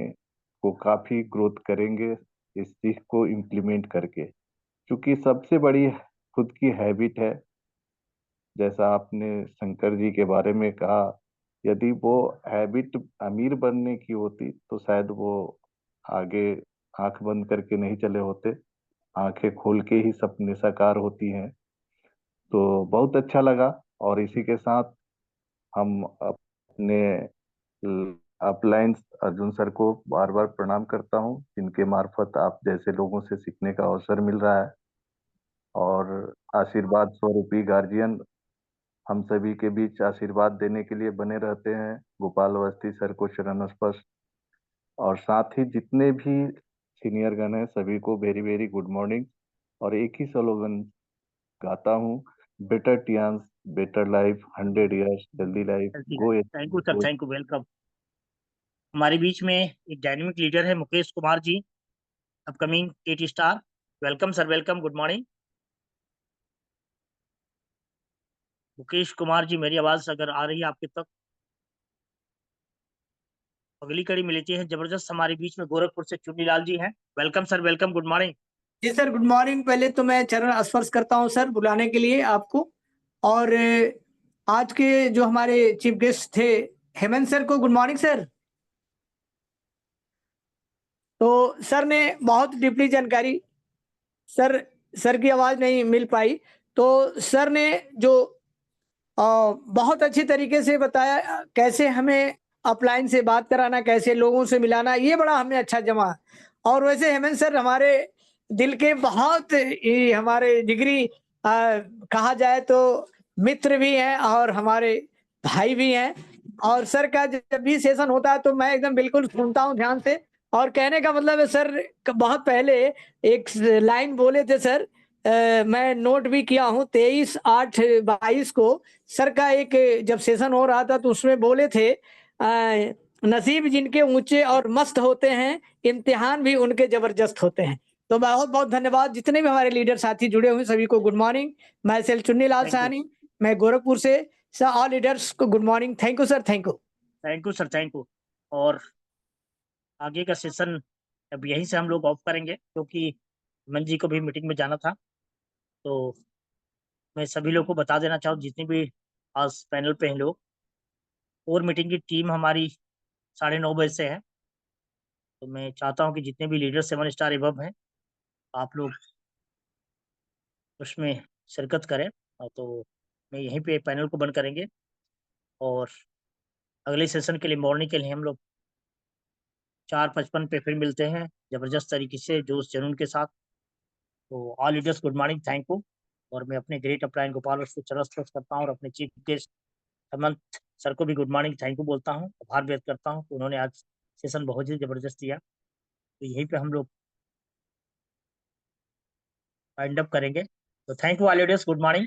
को काफी ग्रोथ करेंगे इस चीज को इम्प्लीमेंट करके। क्योंकि सबसे बड़ी खुद की हैबिट है, जैसा आपने शंकर जी के बारे में कहा, यदि वो हैबिट अमीर बनने की होती तो शायद वो आगे आंख बंद करके नहीं चले होते, आंखें खोल के ही सपने साकार होती हैं। तो बहुत अच्छा लगा। और इसी के साथ हम अपने अपलाइंस अर्जुन सर को बार बार प्रणाम करता हूँ, जिनके मार्फत आप जैसे लोगों से सीखने का अवसर मिल रहा है। और आशीर्वाद स्वरूपी गार्जियन हम सभी के बीच आशीर्वाद देने के लिए बने रहते हैं, गोपाल अवस्थी सर को शरण स्पर्श। और साथ ही जितने भी सीनियर गण हैं सभी को वेरी वेरी गुड मॉर्निंग। और एक ही स्लोगन गाता हूँ, better Tiens better life, 100 years healthy life, go thank you sir, thank you, welcome. हमारे बीच में एक डायनेमिक लीडर है Mukesh Kumar ji, upcoming 8 star. Welcome sir, welcome, good morning. Mukesh Kumar ji, मेरी आवाज अगर आ रही है आपके तक। अगली कड़ी में लेते हैं जबरदस्त, हमारे बीच में गोरखपुर से चुन्नीलाल जी हैं। Welcome sir, welcome, good morning. जी सर, गुड मॉर्निंग। पहले तो मैं चरण स्पर्श करता हूं सर बुलाने के लिए आपको। और आज के जो हमारे चीफ गेस्ट थे हेमंत सर को गुड मॉर्निंग सर। तो सर ने बहुत डीपली जानकारी, सर की आवाज नहीं मिल पाई, तो सर ने जो बहुत अच्छी तरीके से बताया कैसे हमें अपलाइन से बात कराना, कैसे लोगों से मिलाना, ये बड़ा हमें अच्छा जमा। और वैसे हेमंत सर हमारे दिल के बहुत ही हमारे जिगरी कहा जाए तो मित्र भी हैं और हमारे भाई भी हैं। और सर का जब भी सेशन होता है तो मैं एकदम बिल्कुल सुनता हूँ ध्यान से। और कहने का मतलब है सर, बहुत पहले एक लाइन बोले थे सर, मैं नोट भी किया हूँ, 23/8/22 को सर का एक जब सेशन हो रहा था तो उसमें बोले थे, नसीब जिनके ऊंचे और मस्त होते हैं, इम्तिहान भी उनके जबरदस्त होते हैं। तो बहुत बहुत धन्यवाद। जितने भी हमारे लीडर साथी जुड़े हुए सभी को गुड मॉर्निंग। मैं सेल चुन्नीलाल साहनी, मैं गोरखपुर से। सर ऑल लीडर्स को good morning. Thank you sir, thank you. Thank you sir, thank you. और आगे का सेशन अब यहीं से हम लोग ऑफ करेंगे, क्योंकि हेमंत जी को भी मीटिंग में जाना था। तो मैं सभी लोगों को बता देना चाहूँ, जितने भी आज पैनल पे हैं लोग, और मीटिंग की टीम हमारी 9:30 बजे से है। तो मैं चाहता हूँ कि जितने भी लीडर 7 स्टार एबव हैं, आप लोग उसमें शिरकत करें। और तो मैं यहीं पे पैनल को बंद करेंगे, और अगले सेशन के लिए मॉर्निंग के लिए हम लोग 4:55 पे फिर मिलते हैं जबरदस्त तरीके से, जोश जुनून के साथ। तो all leaders good morning, thank you. और मैं अपने ग्रेट अपलाइन गोपाल को चरण स्पर्श करता हूँ, और अपने चीफ गेस्ट हेमंत सर को भी गुड मॉर्निंग, थैंक यू बोलता हूँ, आभार व्यक्त करता हूँ। तो उन्होंने आज सेशन बहुत ही जबरदस्त दिया। तो यहीं पे हम लोग वाइंड अप करेंगे। तो thank you all leaders, good morning.